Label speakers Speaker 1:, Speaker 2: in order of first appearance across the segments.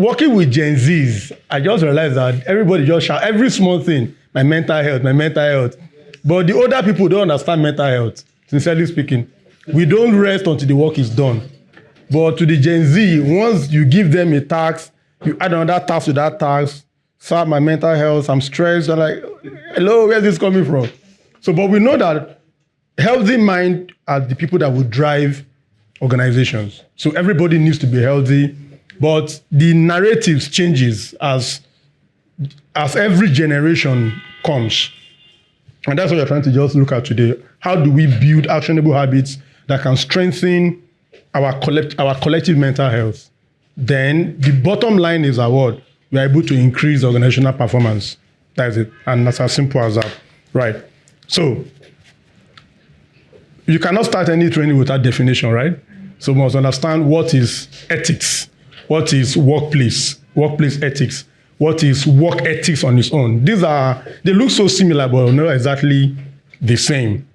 Speaker 1: working with Gen Zs, I just realized that everybody just shout every small thing, my mental health, my mental health. But the older people don't understand mental health, sincerely speaking. We don't rest until the work is done. But to the Gen Z, once you give them a task, you add another task to that task, start my mental health, I'm stressed, I'm like, hello, where's this coming from? So, but we know that healthy mind are the people that will drive organizations. So everybody needs to be healthy, but the narratives changes as every generation comes. And that's what we're trying to just look at today. How do we build actionable habits that can strengthen our collective mental health? Then the bottom line is what? We are able to increase organizational performance. That's it. And that's as simple as that. Right. So you cannot start any training without definition, right? So we must understand what is ethics, what is workplace ethics, what is work ethics on its own. They look so similar, but not exactly the same.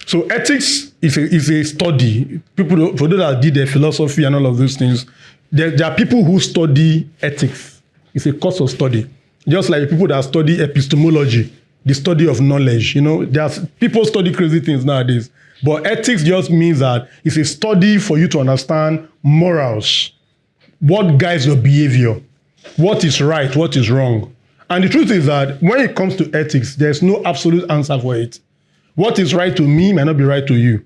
Speaker 1: So ethics is a study. People, for those that did their philosophy and all of those things, there are people who study ethics. It's a course of study. Just like people that study epistemology, the study of knowledge. There's people study crazy things nowadays. But ethics just means that it's a study for you to understand morals. What guides your behavior? What is right? What is wrong? And the truth is that when it comes to ethics, there's no absolute answer for it. What is right to me might not be right to you.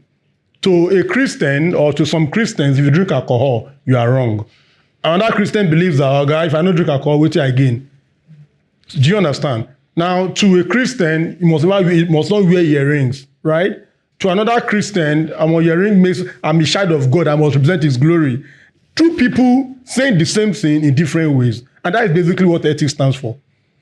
Speaker 1: To a Christian or to some Christians, if you drink alcohol, you are wrong. Another Christian believes that, oh God, if I don't drink alcohol, wait till I gain. Do you understand? Now, to a Christian, you must not wear earrings, right? To another Christian, I'm a child of God, I must represent his glory. Two people saying the same thing in different ways. And that is basically what ethics stands for.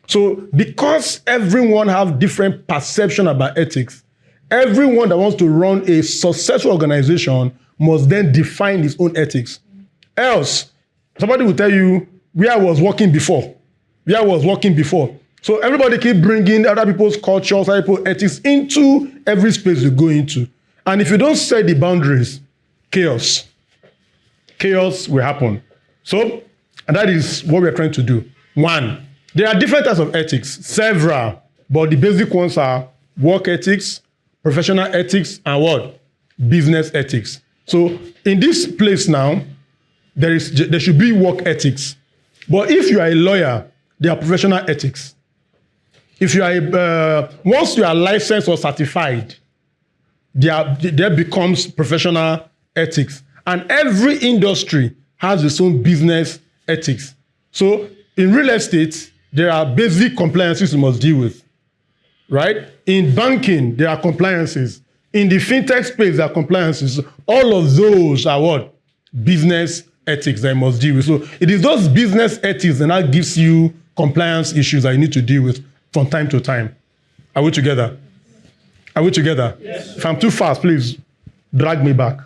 Speaker 1: So because everyone have different perception about ethics, everyone that wants to run a successful organization must then define his own ethics. Else, somebody will tell you where I was working before. So everybody keep bringing other people's cultures, other people's ethics into every space you go into. And if you don't set the boundaries, chaos will happen. So, and that is what we're trying to do. One, there are different types of ethics, several, but the basic ones are work ethics, professional ethics, and what? Business ethics. So in this place now, there should be work ethics. But if you are a lawyer, there are professional ethics. If you are once you are licensed or certified, there becomes professional ethics. And every industry has its own business ethics. So in real estate, there are basic compliances you must deal with, right? In banking, there are compliances. In the fintech space, there are compliances. All of those are what? Business ethics that you must deal with. So it is those business ethics that gives you compliance issues that you need to deal with from time to time. Are we together? Yes. If I'm too fast, please drag me back.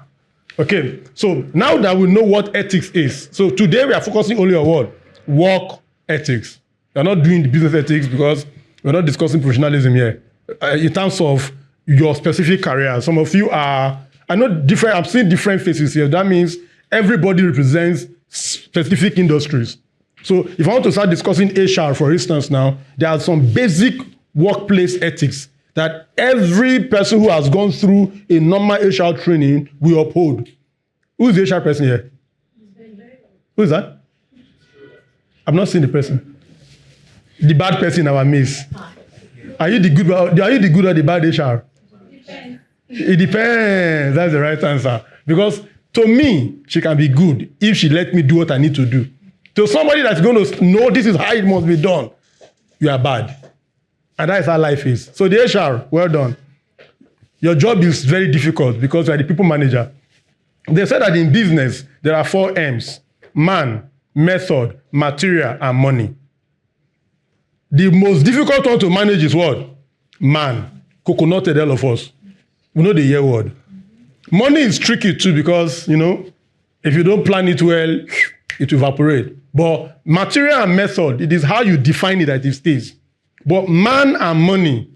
Speaker 1: Okay, so now that we know what ethics is, so today we are focusing only on what? Work ethics. We're not doing the business ethics because we're not discussing professionalism here. In terms of your specific career, some of you are, I'm seeing different faces here. That means everybody represents specific industries. So if I want to start discussing HR, for instance, now, there are some basic workplace ethics that every person who has gone through a normal HR training will uphold. Who is the HR person here? Who is that? I'm not seeing the person. The bad person in our midst. Are you the good or the bad HR? It depends. That's the right answer. Because to me, she can be good if she let me do what I need to do. To somebody that's going to know this is how it must be done, you are bad. And that is how life is. So the HR, well done. Your job is very difficult because you are the people manager. They said that in business, there are 4 M's: man, method, material, and money. The most difficult one to manage is what? Man. Coconutted, all of us. We know the year word. Money is tricky too because, if you don't plan it well, it will evaporate. But material and method, it is how you define it that it stays. But man and money,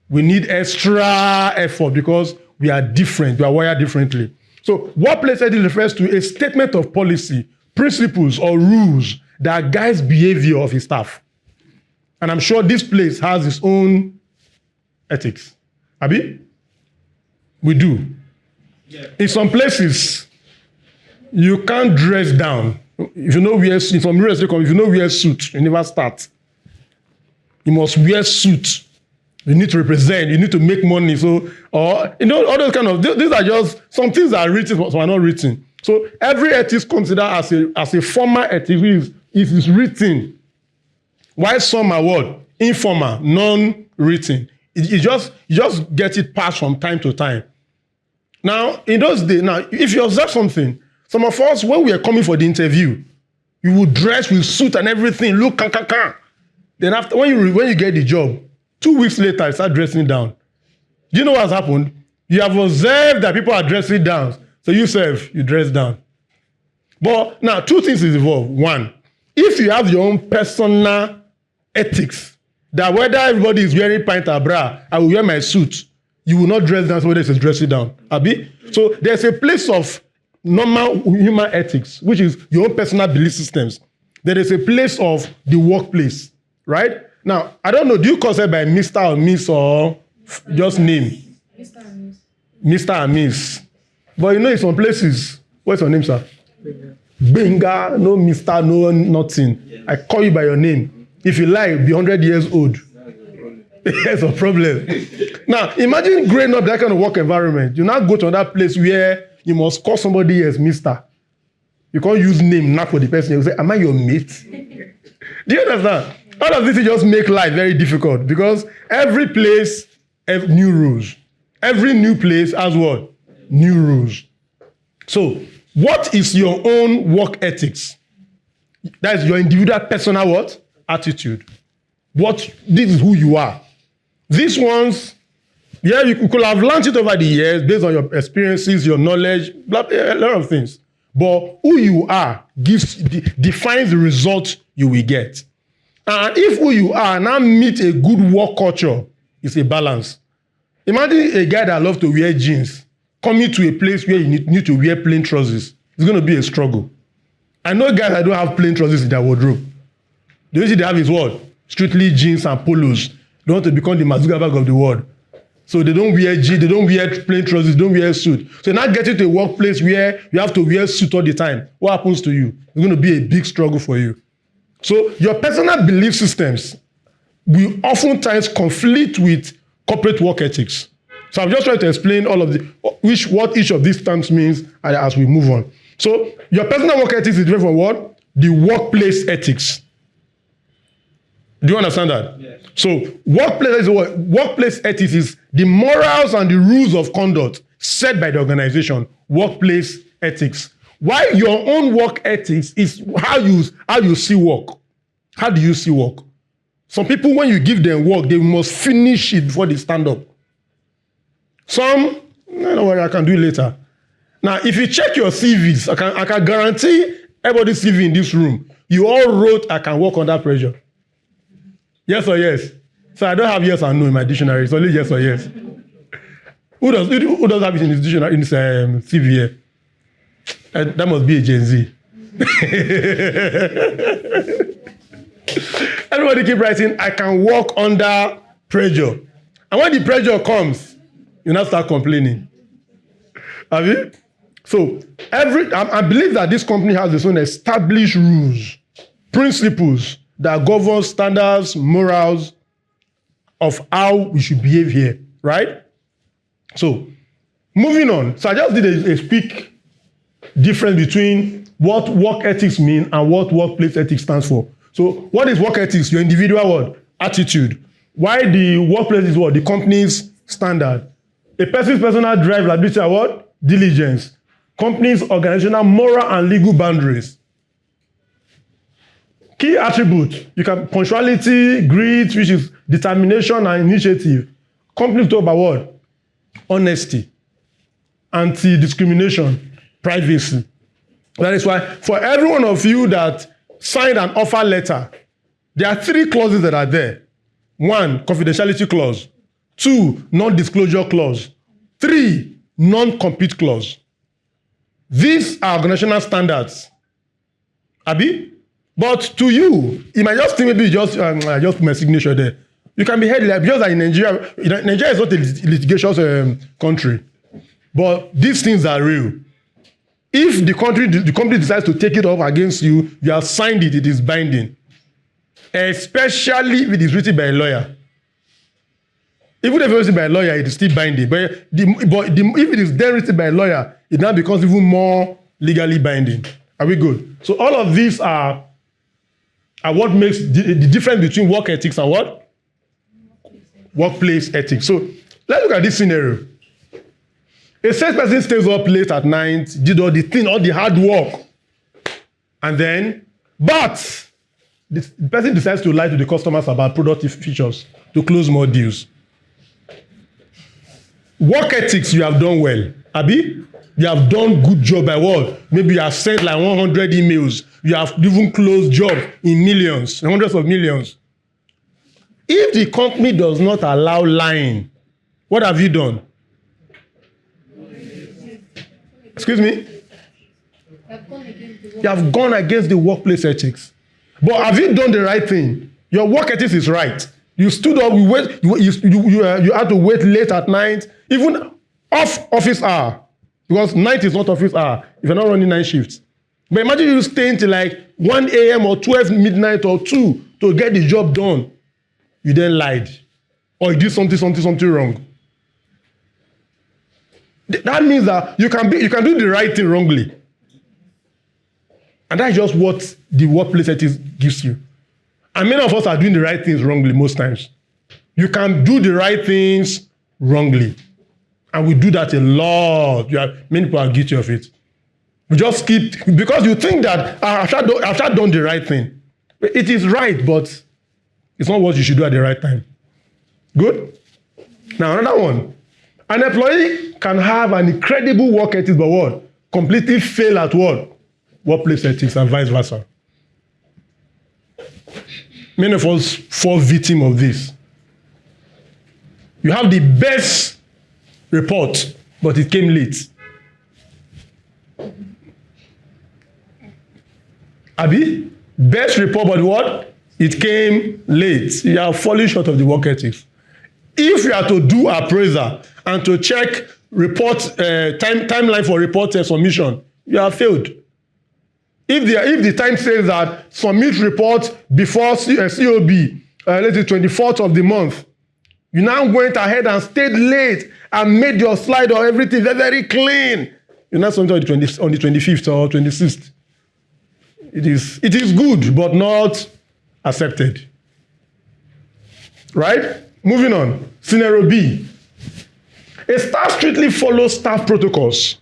Speaker 1: we need extra effort because we are different. We are wired differently. So workplace ethics refers to a statement of policy, principles, or rules that guides behavior of his staff. And I'm sure this place has its own ethics. Abi? We do. Yeah. In some places, you can't dress down. If you know wear suit, from real estate, if you know wear suit, you never start. You must wear suit. You need to represent. You need to make money. So, or all those kind of these are just some things that are written, some are not written. So every ethics considered as a formal ethics if it's written. While some are what? Informal, non-written. You just get it passed from time to time. Now, in those days, if you observe something, some of us, when we are coming for the interview, you would dress with suit and everything, look, Then after, when you get the job, 2 weeks later, you start dressing down. Do you know what's happened? You have observed that people are dressing down. So you dress down. But now, two things is involved. One, if you have your own personal ethics, that whether everybody is wearing pant or bra, I will wear my suit, you will not dress down, somebody else is dressing down. Abi? So there's a place of normal human ethics, which is your own personal belief systems. There is a place of the workplace, right? Now, I don't know, do you call it by Mr. or Miss or just name? Mr. and Miss. Mr. and Miss. But in some places, what's your name, sir? Benga, no Mr., no nothing. Yes. I call you by your name. If you like, be 100 years old. That's a problem. Now, imagine growing up that kind of work environment. You now go to another place where you must call somebody as Mr. You can't use name not for the person. You say, am I your mate? Do you understand? All of this just make life very difficult because every place has new rules. Every new place has what? New rules. So, what is your own work ethics? That is your individual personal what? Attitude. This is who you are. These ones, you could have learned it over the years based on your experiences, your knowledge, a lot of things. But who you are defines the result you will get. And if who you are now meet a good work culture, it's a balance. Imagine a guy that loves to wear jeans coming to a place where you need to wear plain trousers. It's going to be a struggle. I know guys that don't have plain trousers in their wardrobe. The only thing they have is what? Strictly jeans and polos. They want to become the Mazuga bag of the world. So they don't wear jeans, they don't wear plain trousers, they don't wear suit. So now getting to a workplace where you have to wear suit all the time, what happens to you? It's going to be a big struggle for you. So your personal belief systems will oftentimes conflict with corporate work ethics. So I'm just trying to explain all of what each of these terms means as we move on. So your personal work ethics is different from what? The workplace ethics. Do you understand that? Yes. So workplace ethics is the morals and the rules of conduct set by the organization. Workplace ethics. While your own work ethics is how you see work. How do you see work? Some people, when you give them work, they must finish it before they stand up. Some, don't worry, I can do it later. Now, if you check your CVs, I can guarantee everybody's CV in this room, you all wrote, I can work under pressure. Yes or yes? So I don't have yes or no in my dictionary. It's only yes or yes. Who does have it in his dictionary, in his CV here? That must be a Gen Z. Everybody keep writing, I can work under pressure. And when the pressure comes, you now start complaining. Have you? So, I believe that this company has its own established rules, principles that govern standards, morals of how we should behave here, right? So, moving on. So I just did a quick difference between what work ethics mean and what workplace ethics stands for. So, what is work ethics? Your individual what? Attitude. Why the workplace is what? The company's standard. A person's personal drive, ability, what? Diligence. Company's organizational, moral, and legal boundaries. Key attributes. You can punctuality, grit, which is determination and initiative. Companies talk about what? Honesty, anti-discrimination, privacy. That is why for every one of you that signed an offer letter, there are 3 clauses that are there. 1, confidentiality clause. 2, non-disclosure clause. 3, non-compete clause. These are organizational standards. Abi? But to you, it might just think maybe just I just put my signature there. You can be held like because in Nigeria, Nigeria is not a litigious country, but these things are real. If the company decides to take it off against you, you have signed it, it is binding. Especially if it is written by a lawyer. Even if it is written by a lawyer, it is still binding. But if it is then written by a lawyer, it now becomes even more legally binding. Are we good? So all of these are what makes the difference between work ethics and what? Workplace ethics. So let's look at this scenario. A salesperson stays up late at night, did all the thing, all the hard work, and then, but the person decides to lie to the customers about product features to close more deals. Work ethics, you have done well. Abi, you have done good job by what? Maybe you have sent like 100 emails. You have even closed jobs in millions, hundreds of millions. If the company does not allow lying, what have you done? Excuse me? You have gone against the workplace ethics. But have you done the right thing? Your work ethics is right. You stood up, you had to wait late at night, even off office hour, because night is not office hour if you're not running night shifts. But imagine you staying till like 1 a.m. or 12 midnight or 2 to get the job done. You then lied. Or you did something wrong. That means that you can do the right thing wrongly. And that's just what the workplace ethics gives you. And many of us are doing the right things wrongly most times. You can do the right things wrongly. And we do that a lot. Many people are guilty of it. We just keep, because you think that I've done the right thing. It is right, but it's not what you should do at the right time. Good? Now, another one. An employee can have an incredible work ethics, but what? Completely fail at what? Workplace ethics and vice versa. Many of us fall victim of this. You have the best report, but it came late. Abi? Best report, but what? It came late. You are falling short of the work ethics. If you are to do appraisal and to check report timeline for report submission, you have failed. If the time says that submit report before COB, let's say 24th of the month, you now went ahead and stayed late and made your slide or everything very, very clean. You now submit on the 25th or 26th. It is good, but not accepted. Right? Moving on. Scenario B. A staff strictly follows staff protocols.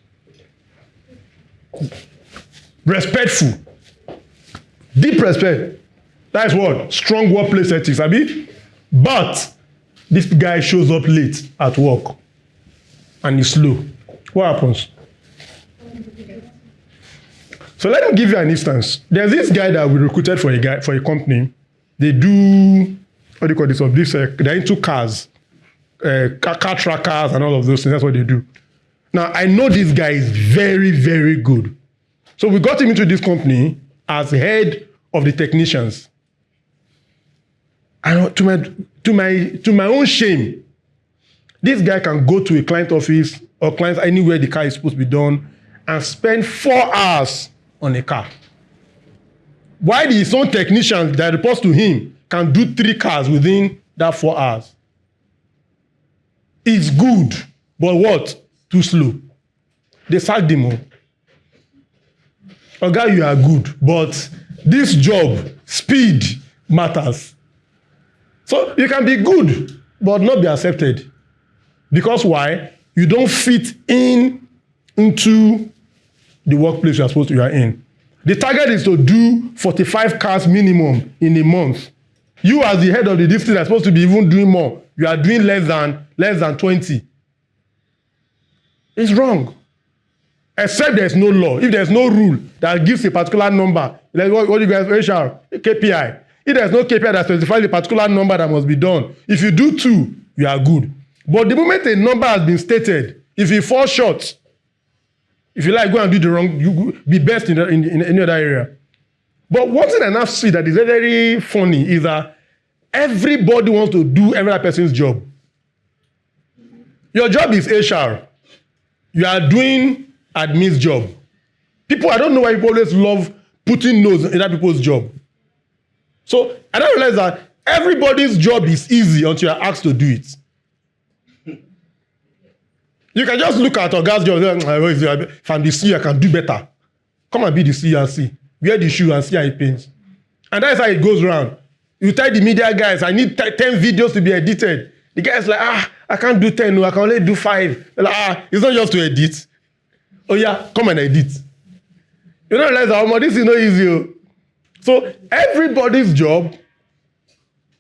Speaker 1: Respectful. Deep respect. That is what? Strong workplace ethics, abi? But this guy shows up late at work and he's slow. What happens? So let me give you an instance. There's this guy that we recruited for a company. They do, what do you call this? They're into cars, car trackers and all of those things. That's what they do. Now, I know this guy is very, very good. So we got him into this company as head of the technicians. And to my own shame, this guy can go to a client office or clients anywhere the car is supposed to be done and spend 4 hours on a car. While his own technician that reports to him can do 3 cars within that 4 hours. It's good, but what? Too slow. They sacked him. Oga, you are good, but this job, speed matters. So you can be good, but not be accepted. Because why? You don't fit into the workplace you are in. The target is to do 45 cars minimum in a month. You as the head of the district are supposed to be even doing more. You are doing less than 20. It's wrong. Except there's no law. If there's no rule that gives a particular number, like what you guys HR, KPI. If there's no KPI that specifies a particular number that must be done, if you do 2, you are good. But the moment a number has been stated, if you fall short, if you like go and do the wrong, you be best in any other area. But one thing I now see that is very, very funny is that everybody wants to do every other person's job. Your job is HR. You are doing admin's job. People, I don't know why people always love putting nose in other people's job. So I don't realize that everybody's job is easy until you are asked to do it. You can just look at a guy's job and say, if I'm the CEO, I can do better. Come and be the CEO and see. Wear the shoe and see how it paints. And that's how it goes around. You tell the media guys, I need 10 videos to be edited. The guy's like, I can't do 10, no, I can only do 5. They're like, it's not just to edit. Oh yeah, come and edit. You don't realize how much this is not easy. So everybody's job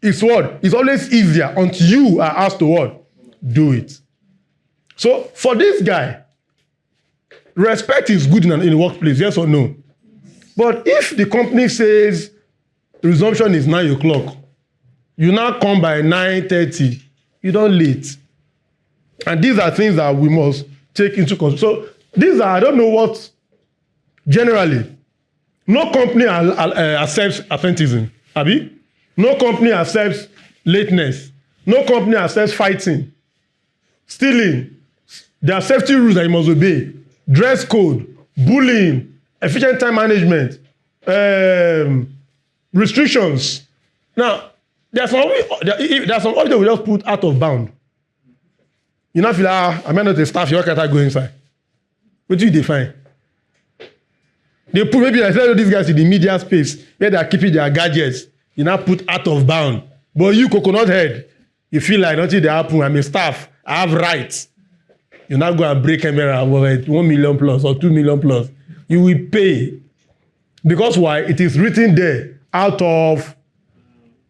Speaker 1: is what? It's always easier until you are asked to what? Do it. So for this guy, respect is good in the workplace, yes or no? But if the company says resumption is 9 o'clock, you now come by 9:30, you don't late. And these are things that we must take into consideration. So these are, I don't know what, generally, no company accepts absenteeism. Abi? No company accepts lateness. No company accepts fighting, stealing. There are safety rules that you must obey. Dress code, bullying, efficient time management, restrictions. Now, there's some holiday we just put out of bound. You know, feel like, I'm not a staff, you can't go inside. What do you define? They put maybe I said these guys in the media space where they are keeping their gadgets. You now put out of bound. But you, coconut head, you feel like nothing they happen. I'm a staff. I have rights. You now go and break camera with 1 million plus or 2 million plus. You will pay. Because why? It is written there out of,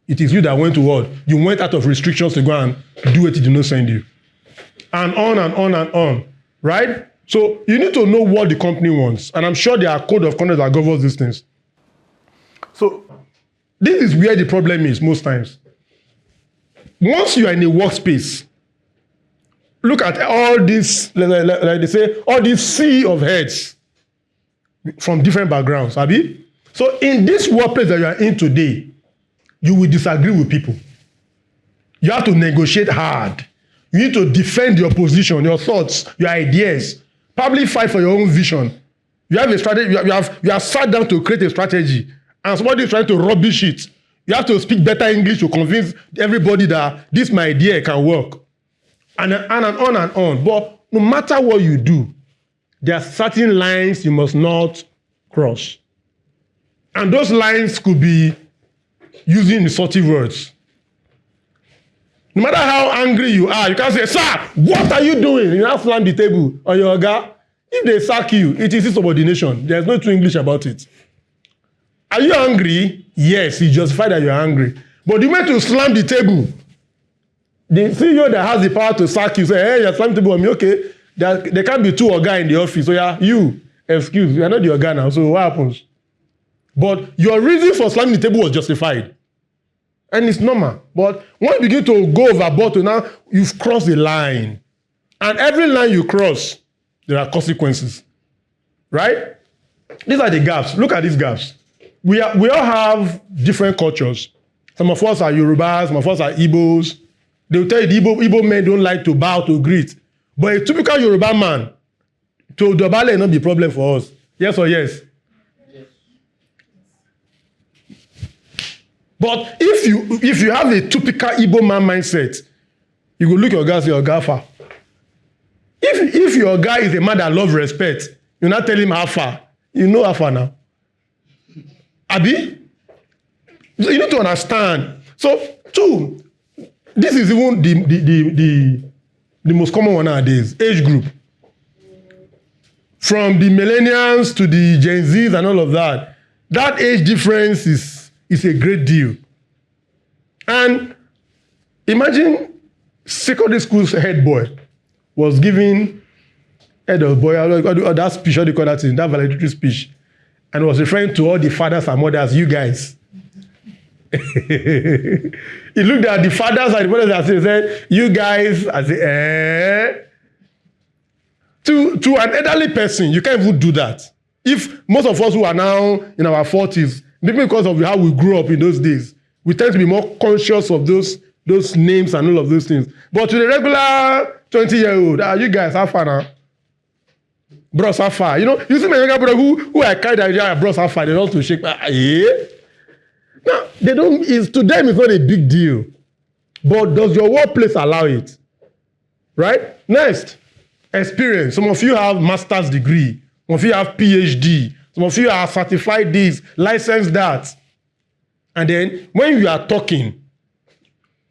Speaker 1: it is you that went to what? You went out of restrictions to go and do what it did not send you. And on and on and on. Right? So you need to know what the company wants. And I'm sure there are code of conduct that governs these things. So this is where the problem is most times. Once you are in a workspace, look at all this, like they say, all this sea of heads from different backgrounds, Abi? So in this workplace that you are in today, you will disagree with people. You have to negotiate hard. You need to defend your position, your thoughts, your ideas. Probably fight for your own vision. You have a strategy, you have sat down to create a strategy, and somebody is trying to rubbish it. You have to speak better English to convince everybody that this my idea can work. And on and on. But no matter what you do, there are certain lines you must not cross. And those lines could be using insultive words. No matter how angry you are, you can't say, sir, what are you doing? You now slam the table on your guy. If they sack you, it is insubordination. There's no true English about it. Are you angry? Yes, you justify that you're angry. But the way to slam the table, the CEO that has the power to sack you, say, hey, you're slamming the table on me, okay. There can't be two Oga in the office. So yeah, you, excuse, you are not the Oga now. So what happens? But your reason for slamming the table was justified. And it's normal. But when you begin to go overboard to now, you've crossed the line. And every line you cross, there are consequences. Right? These are the gaps. Look at these gaps. We all have different cultures. Some of us are Yorubas, some of us are Igbos. They'll tell you the Igbo men don't like to bow to greet. But a typical Yoruba man, to dobale not be a problem for us. Yes or yes? Yes. But if you have a typical Igbo man mindset, you go look your guy and say, your guy far. If your guy is a man that loves respect, you not tell him how far. You know how far now. Abi? So you need to understand. So, two, this is even the most common one nowadays, age group. From the millennials to the Gen Zs and all of that, that age difference is a great deal. And imagine secondary school's head boy was giving head of boy, that speech, what do you call that thing, that valedictory speech, and was referring to all the fathers and mothers, you guys. He looked at the fathers and the mothers and said, you guys, I say, To an elderly person, you can't even do that. If most of us who are now in our 40s, Maybe because of how we grew up in those days, we tend to be more conscious of those names and all of those things. But to the regular 20-year-old, you guys, how far now? Bros, how far? You see my younger brother who I carried the idea, bros, how far? They don't to shake. Yeah. Now, to them, it's not a big deal. But does your workplace allow it? Right? Next, experience. Some of you have master's degree. Some of you have PhD. Some of you are certified this, licensed that. And then when you are talking,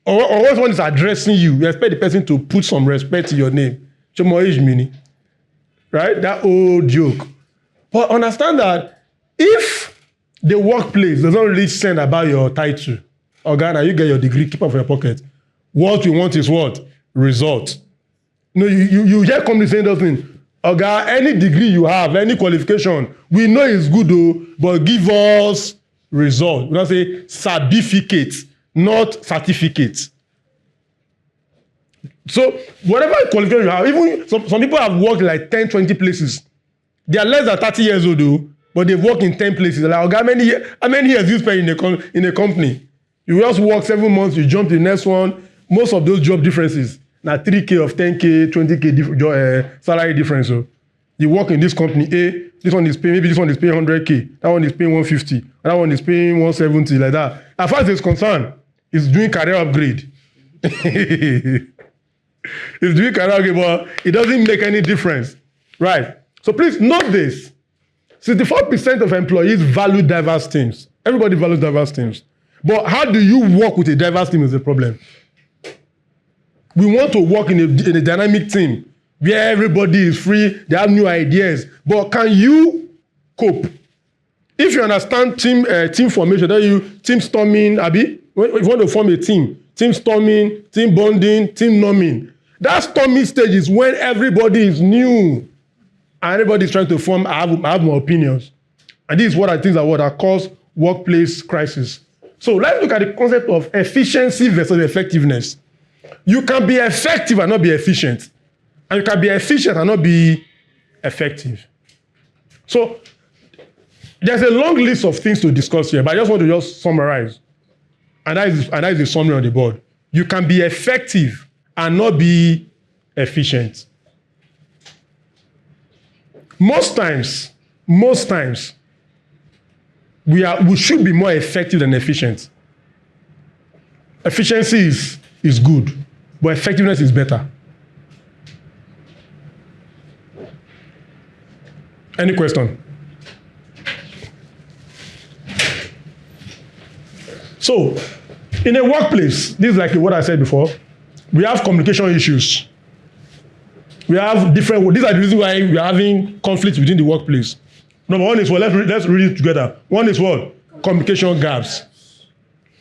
Speaker 1: or when someone is addressing you, you expect the person to put some respect in your name. Right? That old joke. But understand that if the workplace doesn't really send about your title, Ghana, you get your degree, keep up for your pocket. What we want is what? Result. You hear companies saying those things. Any degree you have, any qualification, we know it's good though, but give us result. We don't say certificate, not certificate. So whatever qualification you have, even some people have worked like 10, 20 places. They are less than 30 years old though, but they've worked in 10 places. Like, how many years you spend in a company? You just work 7 months, you jump to the next one. Most of those job differences, now 3K of 10K, 20K salary difference. So you work in this company A, this one is paying, maybe this one is paying 100K, that one is paying 150, and that one is paying 170, like that. As far as it's concerned, it's doing career upgrade. It's doing career upgrade, but it doesn't make any difference. Right? So please note this. 64% of employees value diverse teams. Everybody values diverse teams. But how do you work with a diverse team is the problem. We want to work in a dynamic team where everybody is free, they have new ideas. But can you cope? If you understand team formation, then you team storming, Abi, if you want to form a team storming, team bonding, team norming. That storming stage is when everybody is new and everybody is trying to form, I have my opinions. And this is what I think that cause workplace crisis. So let's look at the concept of efficiency versus effectiveness. You can be effective and not be efficient. And you can be efficient and not be effective. So there's a long list of things to discuss here, but I just want to summarize. And that is the summary on the board. You can be effective and not be efficient. Most times, we should be more effective than efficient. Efficiency is good, but effectiveness is better. Any question? So, in a workplace, this is like what I said before, we have communication issues. We have these are the reasons why we are having conflict within the workplace. Number one is, let's read it together. One is what? Communication gaps.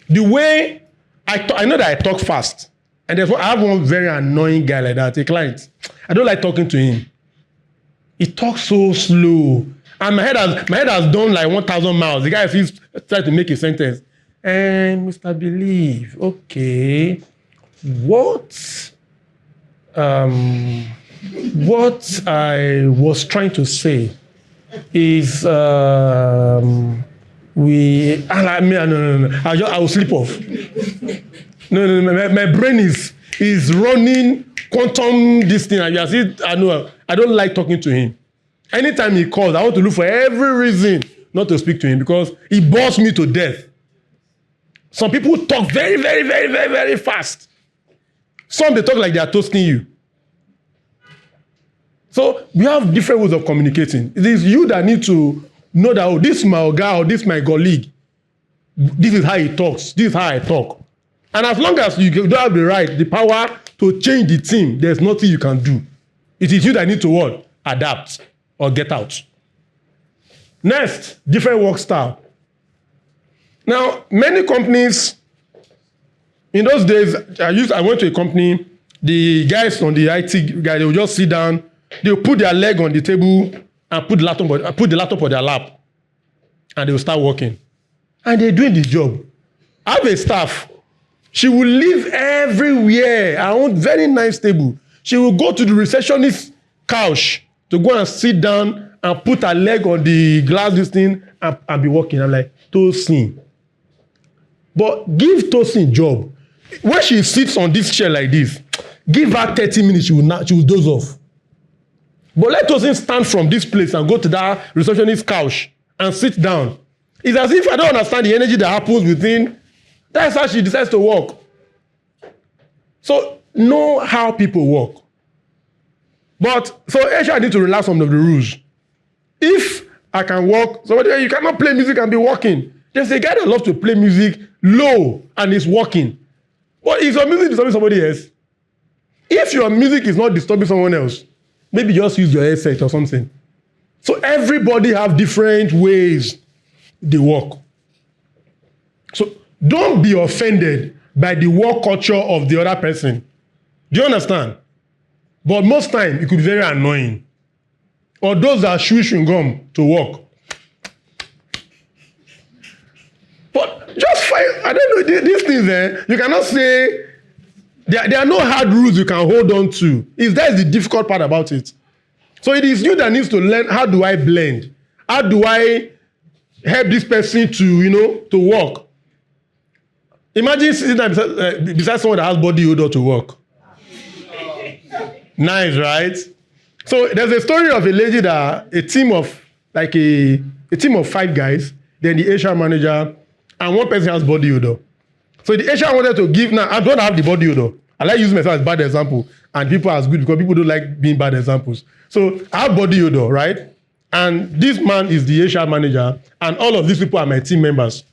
Speaker 1: The way I know that I talk fast. And I have one very annoying guy like that, a client. I don't like talking to him. He talks so slow. And my head has done like 1,000 miles. The guy is trying to make a sentence. And Mr. Believe, okay. What I was trying to say is I will slip off. No, my brain is running quantum this thing. I know I don't like talking to him. Anytime he calls, I want to look for every reason not to speak to him because he bores me to death. Some people talk very, very, very, very, very fast. Some they talk like they are toasting you. So we have different ways of communicating. It is you that need to know that, oh, this is my guy or this is my colleague. This is how he talks. This is how I talk. And as long as you don't have the right, the power to change the team, there's nothing you can do. It is you that need to what? Adapt or get out. Next, different work style. Now, many companies, in those days, I went to a company, the guys on the IT guy, they would just sit down, they would put their leg on the table and put the laptop on their lap, and they will start working. And they're doing the job. I have a staff. She will live everywhere. I own very nice table. She will go to the receptionist's couch to go and sit down and put her leg on the glass this thing and be working. I'm like, Tosin. But give Tosin job. When she sits on this chair like this, give her 30 minutes, she will doze off. But let Tosin stand from this place and go to that receptionist's couch and sit down. It's as if I don't understand the energy that happens within. That's how she decides to work. So know how people work. But so HR need to relax some of the rules. If I can work, somebody you cannot play music and be working. There's a guy that loves to play music low and is working. But is your music disturbing somebody else? If your music is not disturbing someone else, maybe just use your headset or something. So everybody have different ways they work. So don't be offended by the work culture of the other person. Do you understand? But most time it could be very annoying. Or those that chew chewing gum to work. But just find, I don't know, these things, you cannot say, there are no hard rules you can hold on to. That's the difficult part about it. So it is you that needs to learn, how do I blend? How do I help this person to work? Imagine sitting beside someone that has body odor to work. Nice, right? So there's a story of a lady that a team of 5 guys, then the HR manager, and one person has body odor. So the HR wanted to give, now I don't have the body odor. I like using myself as bad example, and people as good because people don't like being bad examples. So I have body odor, right? And this man is the HR manager, and all of these people are my team members.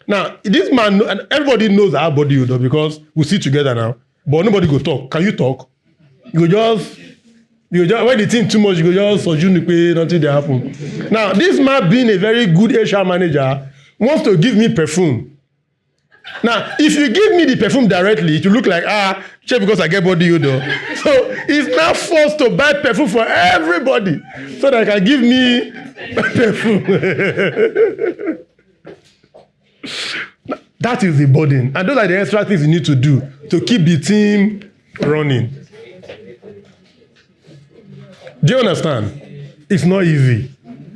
Speaker 1: Now, this man, and everybody knows I have body odor because we sit together now, but nobody go talk. Can you talk? You just when the thing too much, you go just nothing they happen. Now, this man being a very good HR manager wants to give me perfume. Now, if you give me the perfume directly, it will look like, just because I get body odor. So he's now forced to buy perfume for everybody so that he can give me perfume. That is the burden. And those are the extra things you need to do to keep the team running. Do you understand? It's not easy.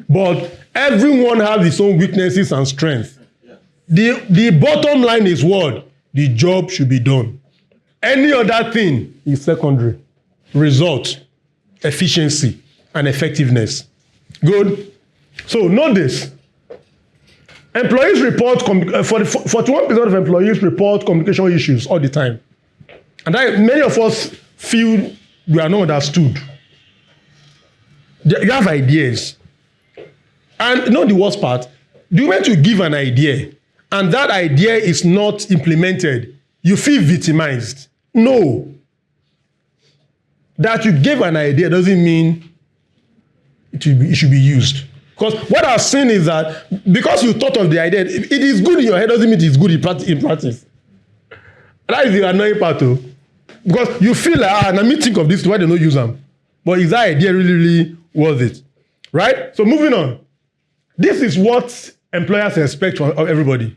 Speaker 1: But everyone has his own weaknesses and strengths. The bottom line is what? The job should be done. Any other thing is secondary. Result, efficiency, and effectiveness. Good? So know this. Employees report, 41% of employees report communication issues all the time. And many of us feel we are not understood. You have ideas. And you know the worst part? You went to give an idea, and that idea is not implemented. You feel victimized. No. That you gave an idea doesn't mean it should be used. Because what I've seen is that because you thought of the idea, it is good in your head doesn't mean it's good in practice. That is the annoying part too. Because you feel like, let me think of this, why they don't use them? But is that idea really worth it? Right? So moving on. This is what employers expect from everybody.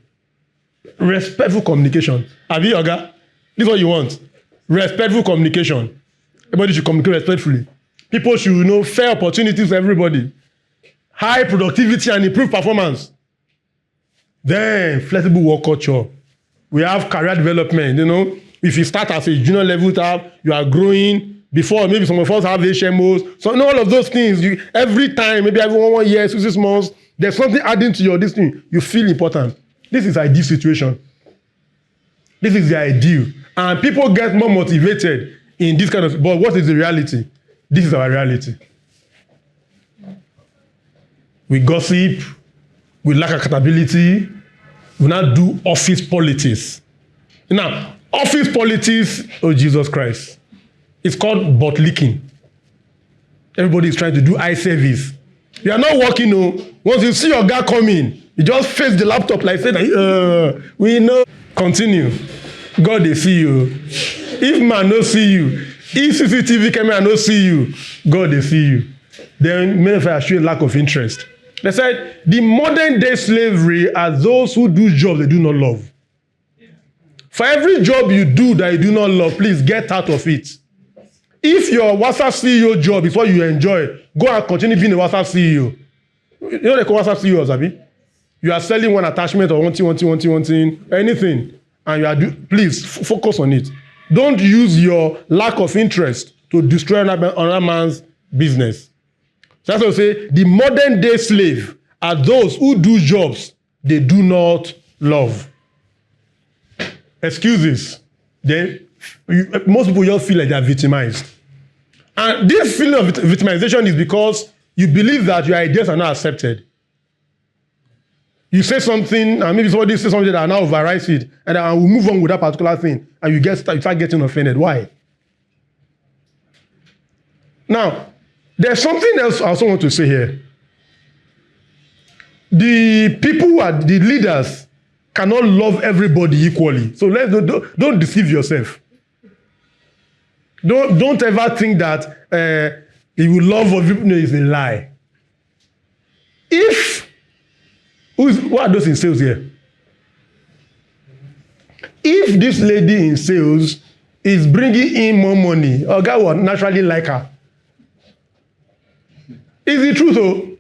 Speaker 1: Respectful communication. Abi, Oga? This is what you want. Respectful communication. Everybody should communicate respectfully. People should fair opportunities for everybody. High productivity and improved performance. Then flexible work culture. We have career development. If you start as a junior level tab, you are growing. Before, maybe some of us have HMOs. So all of those things, every time, maybe every 1 year, 6 months, there's something adding to your this thing. You feel important. This is ideal situation. This is the ideal. And people get more motivated in this kind of, but what is the reality? This is our reality. We gossip, we lack accountability, we now do office politics. Now, office politics, oh Jesus Christ. It's called butt licking. Everybody is trying to do eye service. You are not working, Once you see your guy coming, you just face the laptop like say that, we know. Continue. God, they see you. If man no see you, if CCTV camera no see you, God, they see you. Then many of us show lack of interest. They said, the modern day slavery are those who do jobs they do not love. For every job you do that you do not love, please get out of it. If your WhatsApp CEO job is what you enjoy, go and continue being a WhatsApp CEO. You know they call WhatsApp CEOs, Abi? You are selling one attachment or one thing, anything, and you are please focus on it. Don't use your lack of interest to destroy another man's business. So that's what I say. The modern day slave are those who do jobs they do not love. Excuses. Then most people just feel like they are victimized. And this feeling of victimization is because you believe that your ideas are not accepted. You say something, and maybe somebody says something that now overrides it, and then we move on with that particular thing, and you start getting offended. Why? Now, there's something else I also want to say here. The people who are the leaders cannot love everybody equally. So don't deceive yourself. Don't ever think that you will love other people. No, it's a lie. What are those in sales here? If this lady in sales is bringing in more money, a guy will naturally like her. Is the truth though?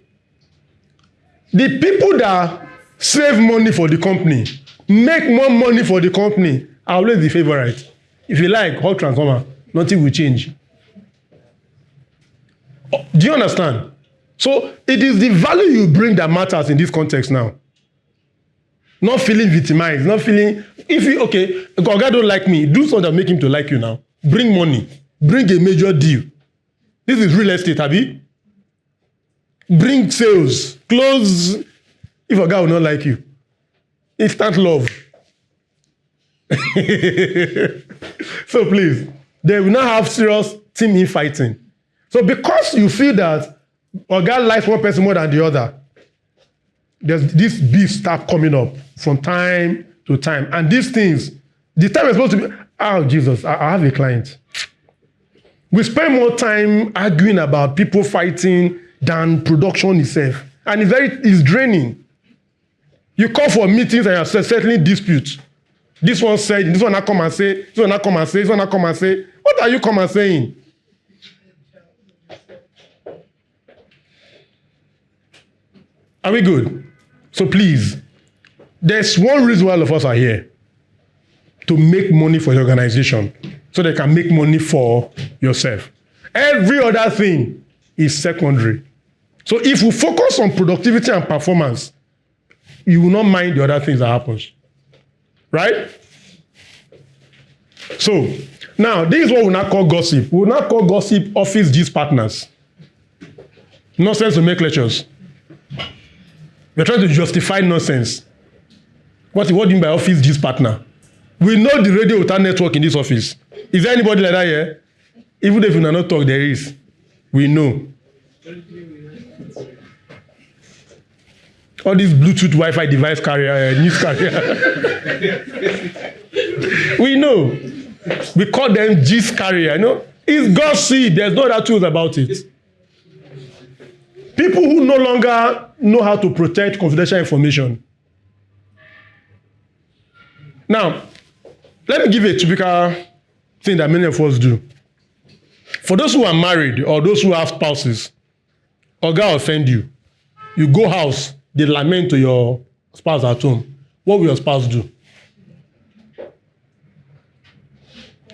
Speaker 1: The people that save money for the company, make more money for the company, are always the favorite. If you like hot transformer, nothing will change. Do you understand? So it is the value you bring that matters in this context now. Not feeling victimized, not feeling, okay, a guy don't like me, do something that make him to like you now. Bring money, bring a major deal. This is real estate, Abi. Bring sales, close. If a guy will not like you, instant love. So please, they will not have serious team infighting. So because you feel that a guy likes one person more than the other, there's this beef start coming up from time to time. And these things, the time is supposed to be, oh Jesus, I have a client. We spend more time arguing about people fighting than production itself. And it's draining. You call for meetings and you're settling disputes. This one said, this one not come and say, this one not come and say, this one not come and say. What are you come and saying? Are we good? So please, there's one reason why all of us are here. To make money for the organization. So they can make money for yourself. Every other thing is secondary. So if you focus on productivity and performance, you will not mind the other things that happens. Right? So, now, this is what we now call gossip. We will not call gossip office gist partners. Nonsense to make lectures. We're trying to justify nonsense. What do you mean by office gist partner? We know the radio without network in this office. Is there anybody like that here? Even if you do not talk, there is. We know. All these Bluetooth Wi-Fi device carrier, news carrier. We know. We call them gist carrier. You know? It's gossip. There's no other tools about it. People who no longer know how to protect confidential information. Now, let me give you a typical thing that many of us do. For those who are married or those who have spouses, or God offend you, you go house, they lament to your spouse at home. What will your spouse do?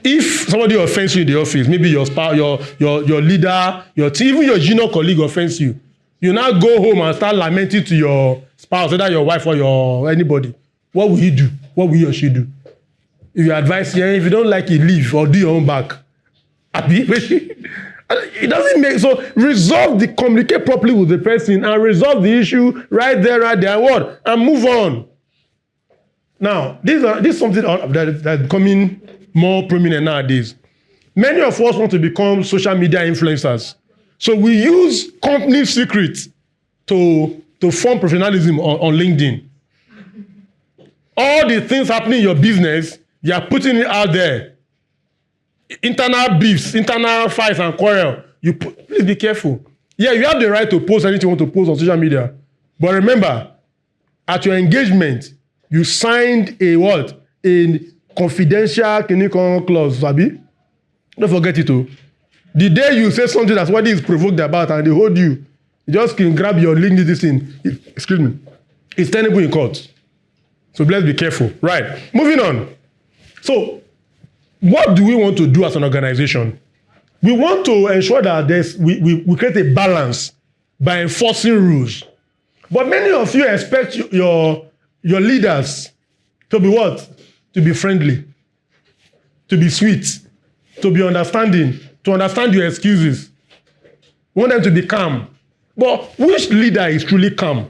Speaker 1: If somebody offends you in the office, maybe your spouse, your leader, your team, even your junior colleague offends you, you now go home and start lamenting to your spouse, whether your wife or your anybody. What will he do? What will he or she do? If you advise him, if you don't like it, leave or do your own back. It doesn't make so. Communicate properly with the person and resolve the issue right there, and what? And move on. Now, this is something that's becoming more prominent nowadays. Many of us want to become social media influencers. So we use company secrets to form professionalism on LinkedIn. All the things happening in your business, you are putting it out there. Internal beefs, internal fights and quarrel. Please be careful. Yeah, you have the right to post anything you want to post on social media. But remember, at your engagement, you signed a what? A confidential clinical clause, Sabi? Don't forget it too. The day you say something that somebody is provoked about and they hold you, you just can grab your LinkedIn this thing. Excuse me. It's tenable in court. So let's be careful. Right. Moving on. So what do we want to do as an organization? We want to ensure that we create a balance by enforcing rules. But many of you expect your leaders to be what? To be friendly, to be sweet, to be understanding, to understand your excuses. We want them to be calm. But which leader is truly calm?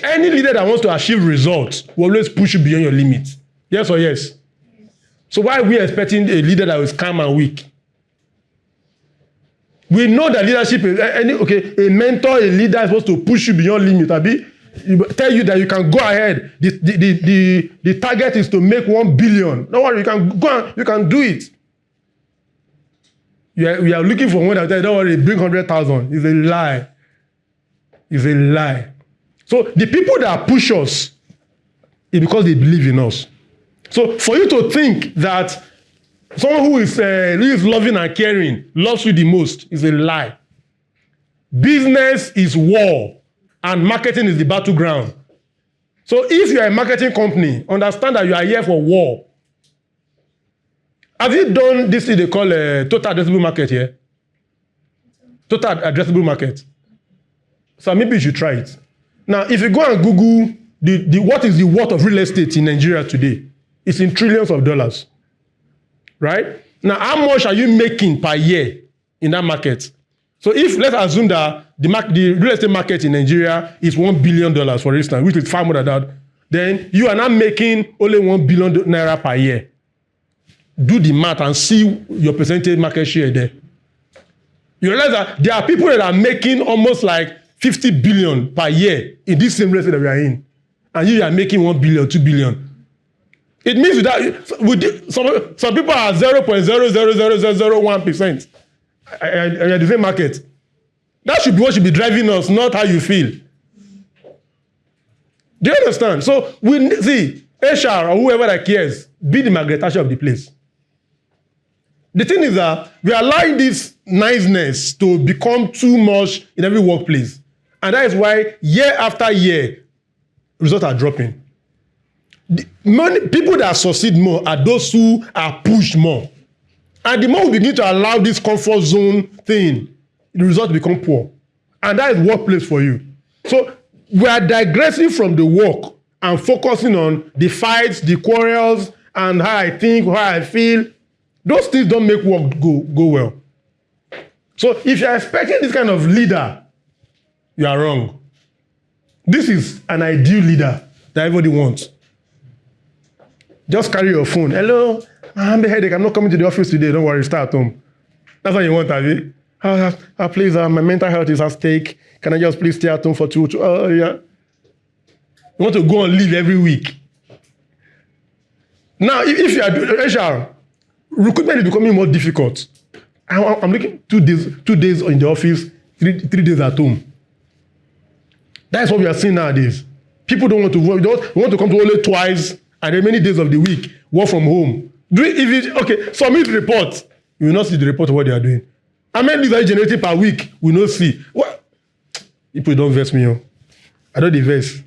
Speaker 1: Any leader that wants to achieve results will always push you beyond your limits. Yes or yes? So why are we expecting a leader that is calm and weak? We know that leadership is a mentor, a leader is supposed to push you beyond limits. Tell you that you can go ahead. The target is to make 1 billion. Don't worry, you can go on, you can do it. We are looking for one that tell you, don't worry, bring 100,000. It's a lie. It's a lie. So the people that push us is because they believe in us. So for you to think that someone who is loving and caring loves you the most is a lie. Business is war and marketing is the battleground. So if you are a marketing company, understand that you are here for war. Have you done this thing they call a total addressable market here? Total addressable market. So maybe you should try it. Now, if you go and Google what is the worth of real estate in Nigeria today, it's in trillions of dollars. Right? Now, how much are you making per year in that market? So if, let's assume that the real estate market in Nigeria is $1 billion, for instance, which is far more than that, then you are not making only 1 billion naira per year. Do the math and see your percentage market share there. You realize that there are people that are making almost like 50 billion per year in this same real estate that we are in. And you are making 1 billion, 2 billion. It means that some people are 0.00001%. And you're the same market. That should be what should be driving us, not how you feel. Do you understand? So we see HR or whoever that cares, be the Margaret Thatcher of the place. The thing is that we are allowing this niceness to become too much in every workplace. And that is why year after year, results are dropping. Many people that succeed more are those who are pushed more. And the more we begin to allow this comfort zone thing, the results become poor. And that is workplace for you. So we are digressing from the work and focusing on the fights, the quarrels, and how I think, how I feel. Those things don't make work go well. So if you're expecting this kind of leader, you are wrong. This is an ideal leader that everybody wants. Just carry your phone. Hello, I have a headache. I'm not coming to the office today. Don't worry, stay at home. That's what you want, Abby. Please, my mental health is at stake. Can I just please stay at home for 2 yeah. You want to go on leave every week. Now, if you are HR, recruitment is becoming more difficult. I'm looking 2 days in the office, 3 days at home. That's what we are seeing nowadays. People don't want to work. They want to come to only twice and then many days of the week, work from home. Submit report. You will not see the report of what they are doing. How many leads are you generating per week? We will not see. What? People don't vex me. I don't vex.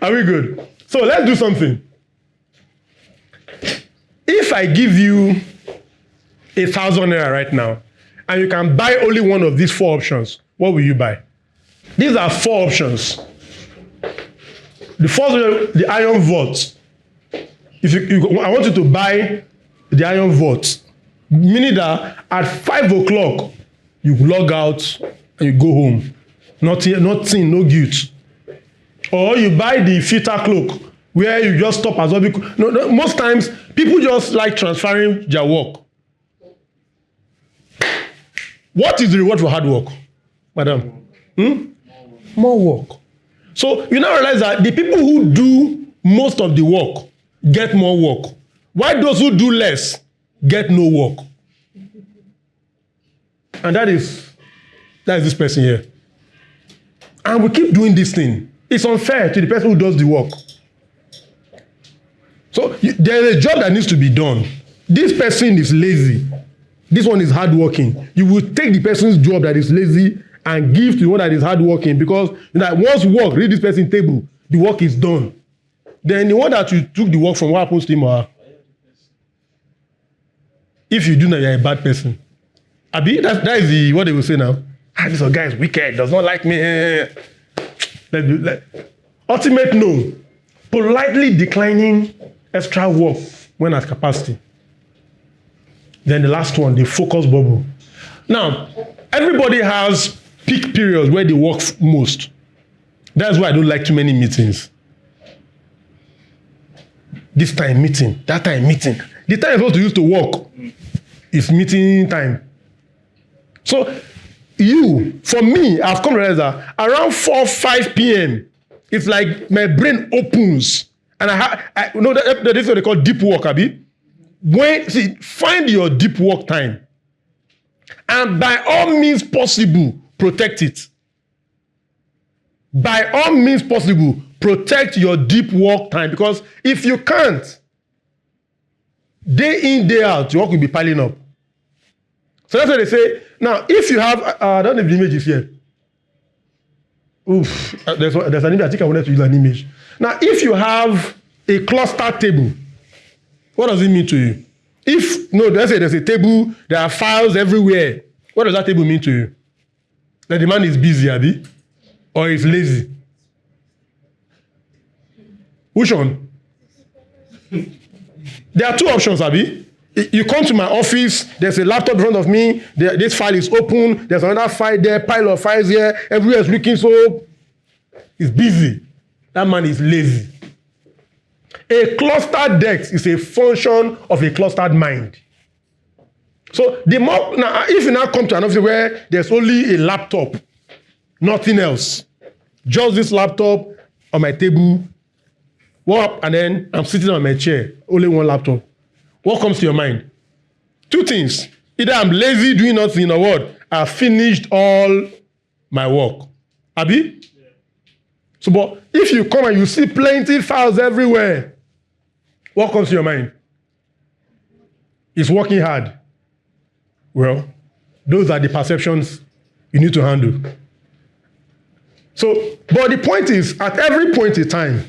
Speaker 1: Are we good? So let's do something. If I give you 1,000 naira right now, and you can buy only one of these 4 options, what will you buy? These are 4 options. The first one, the iron vault. I want you to buy the iron vault, meaning that at 5 o'clock, you log out and you go home. Nothing, no guilt. Or you buy the filter cloak, where you just stop as well. No, most times, people just like transferring their work. What is the reward for hard work, madam? More work. So you now realize that the people who do most of the work get more work, while those who do less get no work. And that is this person here. And we keep doing this thing. It's unfair to the person who does the work. So there is a job that needs to be done. This person is lazy. This one is hardworking. You will take the person's job that is lazy and give to the one that is hardworking, because once work read this person's table, the work is done. Then the one that you took the work from, what happens to him or her? If you do that, you're a bad person. Abi, that is what they will say now. This guy is wicked, does not like me. Ultimate no. Politely declining extra work when at capacity. Then the last one, the focus bubble. Now, everybody has peak periods where they work most. That's why I don't like too many meetings. This time meeting, that time meeting. The time you're supposed to use to work is meeting time. So, for me, I've come to realize that around 4, 5 p.m., it's like my brain opens. And this is what they call deep work, Abi. Find your deep work time. And by all means possible, protect it. By all means possible, protect your deep work time. Because if you can't, day in, day out, your work will be piling up. So that's what they say. Now, if you have, I don't have the images here. There's an image, I think I wanted to use an image. Now, if you have a cluster table, what does it mean to you? Let's say there's a table, there are files everywhere. What does that table mean to you? That the man is busy, Abi? Or is lazy? Which one? There are two options, Abi. You come to my office, there's a laptop in front of me, this file is open, there's another file there, pile of files here, everywhere is looking so, it's busy. That man is lazy. A clustered desk is a function of a clustered mind. So if you now come to an office where there's only a laptop, nothing else, just this laptop on my table, and then I'm sitting on my chair, only one laptop. What comes to your mind? Two things. Either I'm lazy, doing nothing, or what? I've finished all my work. Abi? Yeah. So, but if you come and you see plenty files everywhere, what comes to your mind? It's working hard. Well, those are the perceptions you need to handle. So, but the point is, at every point in time,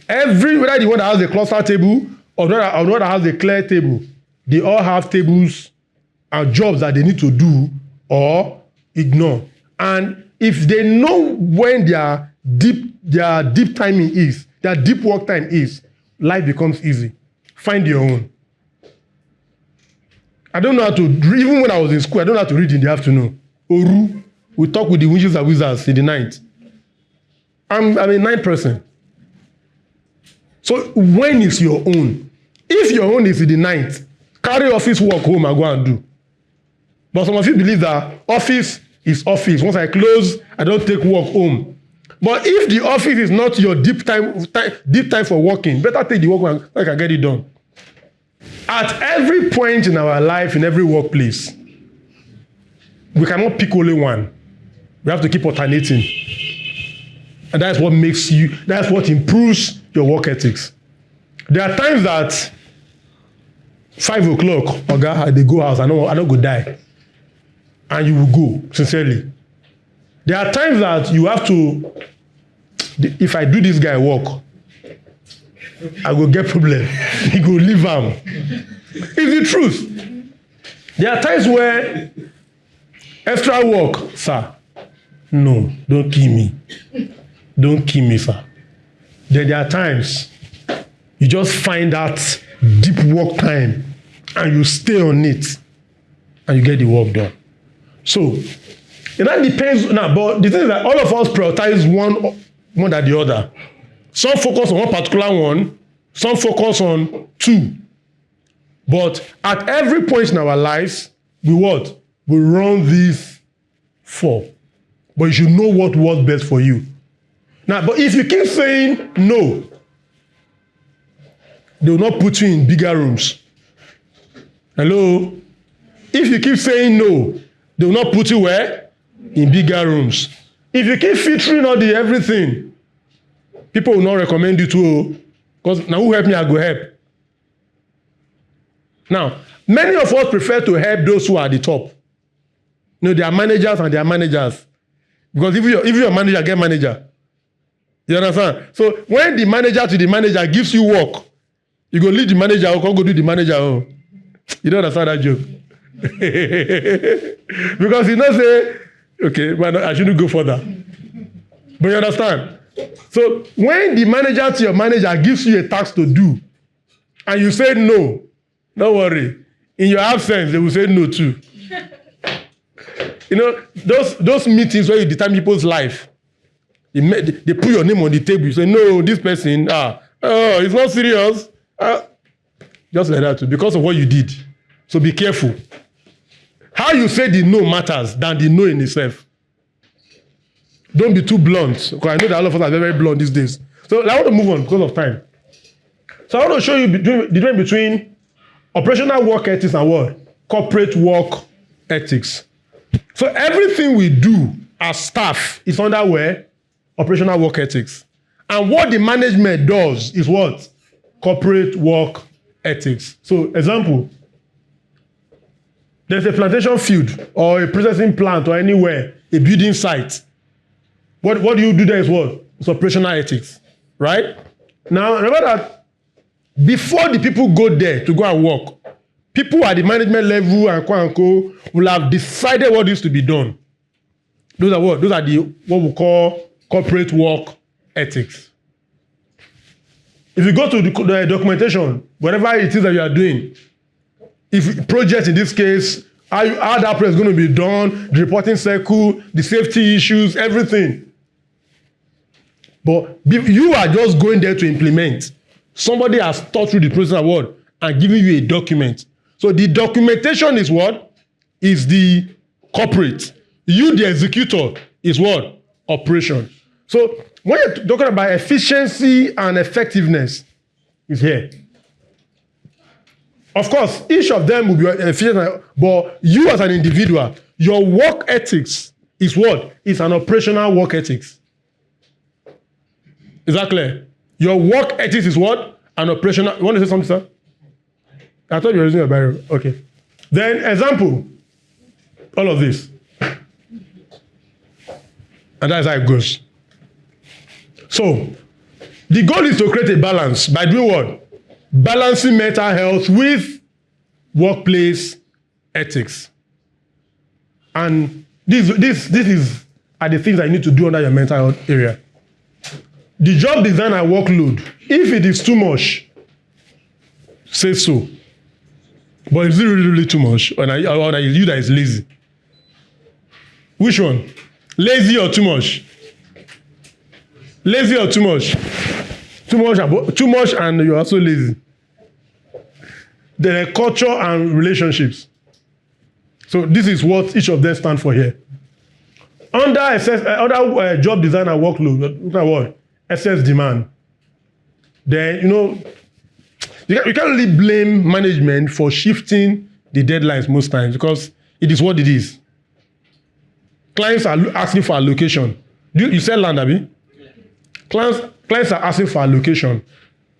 Speaker 1: whether the one that has a cluster table or the one that has a clear table, they all have tables and jobs that they need to do or ignore. And if they know when their deep timing is, their deep work time is, life becomes easy. Find your own. I don't know how to, even when I was in school, I don't know how to read in the afternoon. Oru, we talk with the witches and wizards in the night. I'm a night person. So when is your own? If your own is in the night, carry office work home and go and do. But some of you believe that office is office. Once I close, I don't take work home. But if the office is not your deep time for working, better take the work so I can get it done. At every point in our life, in every workplace, we cannot pick only one. We have to keep alternating. And that's what improves your work ethics. There are times that 5 o'clock, Oga, they go house, I don't go die. And you will go, sincerely. There are times that you have to, if I do this guy work, I will get problem. He go leave him. It's the truth. There are times where extra work, sir. No, don't kill me. Don't kill me, sir. Then there are times you just find that deep work time and you stay on it and you get the work done. So, that depends. Now, but the thing is that all of us prioritize one than the other. Some focus on one particular one, some focus on two. But at every point in our lives, we what? We run these 4. But you should know what works best for you. Now, but if you keep saying no, they will not put you in bigger rooms. Hello? If you keep saying no, they will not put you where? In bigger rooms. If you keep filtering all the everything, people will not recommend you to, because now who help me, I go help. Now, many of us prefer to help those who are at the top. They are managers and they are managers. Because if you're a manager, get manager. You understand? So when the manager to the manager gives you work, you go lead the manager or go do the manager. Oh. You don't understand that joke. Because you know say, okay, but I shouldn't go further. But you understand? So when the manager to your manager gives you a task to do, and you say no, don't worry. In your absence, they will say no too. You know, those meetings where you determine people's life, they put your name on the table. You say, no, this person, it's not serious. Just like that too, because of what you did. So be careful. How you say the no matters than the no in itself. Don't be too blunt. Because I know that all of us are very, very blunt these days. So I want to move on because of time. So I want to show you the difference between operational work ethics and what? Corporate work ethics. So everything we do as staff is under where? Operational work ethics. And what the management does is what? Corporate work ethics. So example, there's a plantation field or a processing plant or anywhere, a building site. What do you do there is what? It's operational ethics, right? Now, remember that before the people go there to go and work, people at the management level and co will have decided what is to be done. Those are what? Those are what we call corporate work ethics. If you go to the documentation, whatever it is that you are doing, if project in this case, how that project is going to be done, the reporting cycle, the safety issues, everything. But you are just going there to implement. Somebody has thought through the process of what and given you a document. So the documentation is what? Is the corporate. You, the executor, is what? Operation. So when you're talking about efficiency and effectiveness, is here. Of course, each of them will be efficient, but you as an individual, your work ethics is what? It's an operational work ethics. Is that clear? Your work ethics is what? An operational. You want to say something, sir? I thought you were using your Bible. Okay. Then, example. All of this. And that's how it goes. So, the goal is to create a balance by doing what? Balancing mental health with workplace ethics. And this are the things I need to do under your mental health area. The job design and workload, if it is too much, say so. But is it really, really too much? Or you that is lazy? Which one? Lazy or too much? Lazy or too much? Too much and you're also lazy. There are culture and relationships. So this is what each of them stand for here. Under job design and workload, look at what? Excess demand. Then, you can't really blame management for shifting the deadlines most times because it is what it is. Clients are asking for allocation. You sell land, Abi? Clients are asking for allocation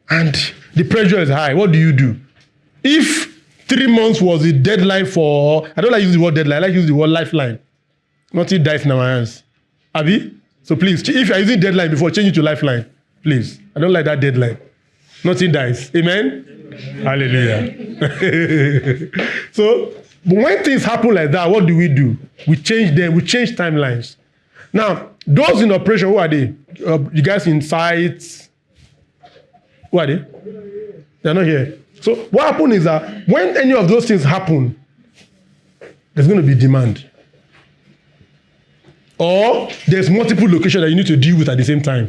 Speaker 1: and the pressure is high. What do? If 3 months was the deadline for, I don't like to use the word deadline, I like to use the word lifeline. Nothing dies in our hands. Abi? So please, if you are using deadline before, change it to lifeline. Please. I don't like that deadline. Nothing dies. Amen? Hallelujah. So, when things happen like that, what do? We change them. We change timelines. Now, those in operation, who are they? You guys in sites? Who are they? They're not here. So, what happens is that when any of those things happen, there's going to be demand. Or there's multiple locations that you need to deal with at the same time.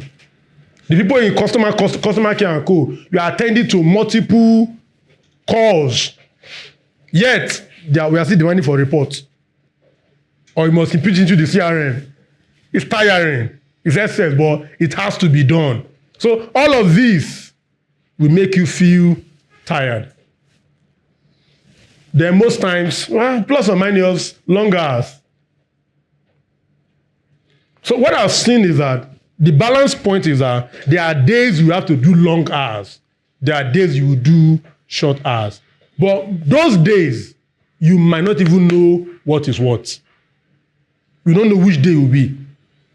Speaker 1: The people in customer care and co, you are attending to multiple calls. Yet, we are still demanding for reports. Or you must input into the CRM. It's tiring. It's excess, but it has to be done. So all of these will make you feel tired. Then most times, plus or minus, long hours. So what I've seen is that the balance point is that there are days you have to do long hours. There are days you will do short hours. But those days, you might not even know what is what. You don't know which day will be.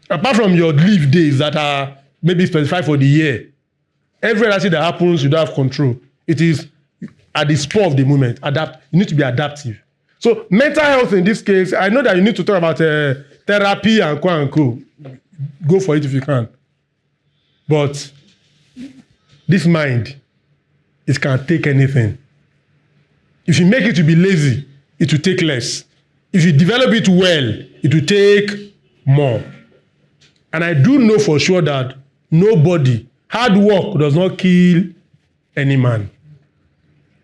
Speaker 1: apart from your leave days that are maybe specified for the year, every other thing that happens, you don't have control. It is at the spur of the moment. You need to be adaptive. So mental health in this case, I know that you need to talk about therapy and co. Go for it if you can. But this mind, it can take anything. If you make it to be lazy, it will take less. If you develop it well, it will take more. And I do know for sure that hard work does not kill any man.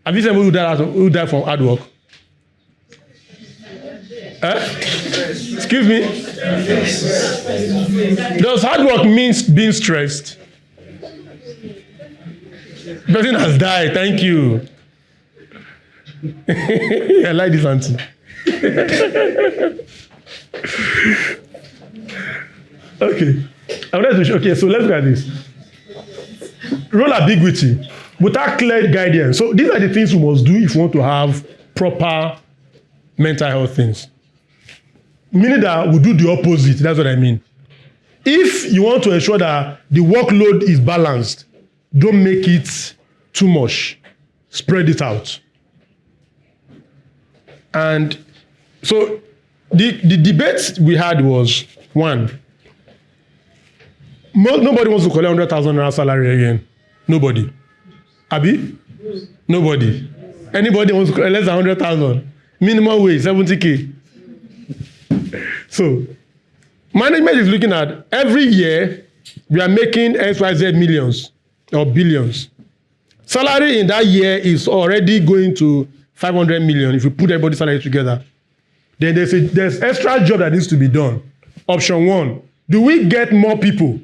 Speaker 1: Have you seen people who died from hard work? Excuse me? Does hard work mean being stressed? The person has died, thank you. I like this answer. Okay, so let's look at this. Role ambiguity without clear guidance. So these are the things we must do if we want to have proper mental health things. Meaning that we do the opposite. That's what I mean. If you want to ensure that the workload is balanced, don't make it too much. Spread it out. And so the debate we had was, one, nobody wants to collect 100,000 naira salary again. Nobody. Abi? Nobody. Anybody wants to collect less than 100,000? Minimum wage, 70K. So, management is looking at every year we are making XYZ millions or billions. Salary in that year is already going to 500 million if you put everybody's salary together. Then there's extra job that needs to be done. Option one, do we get more people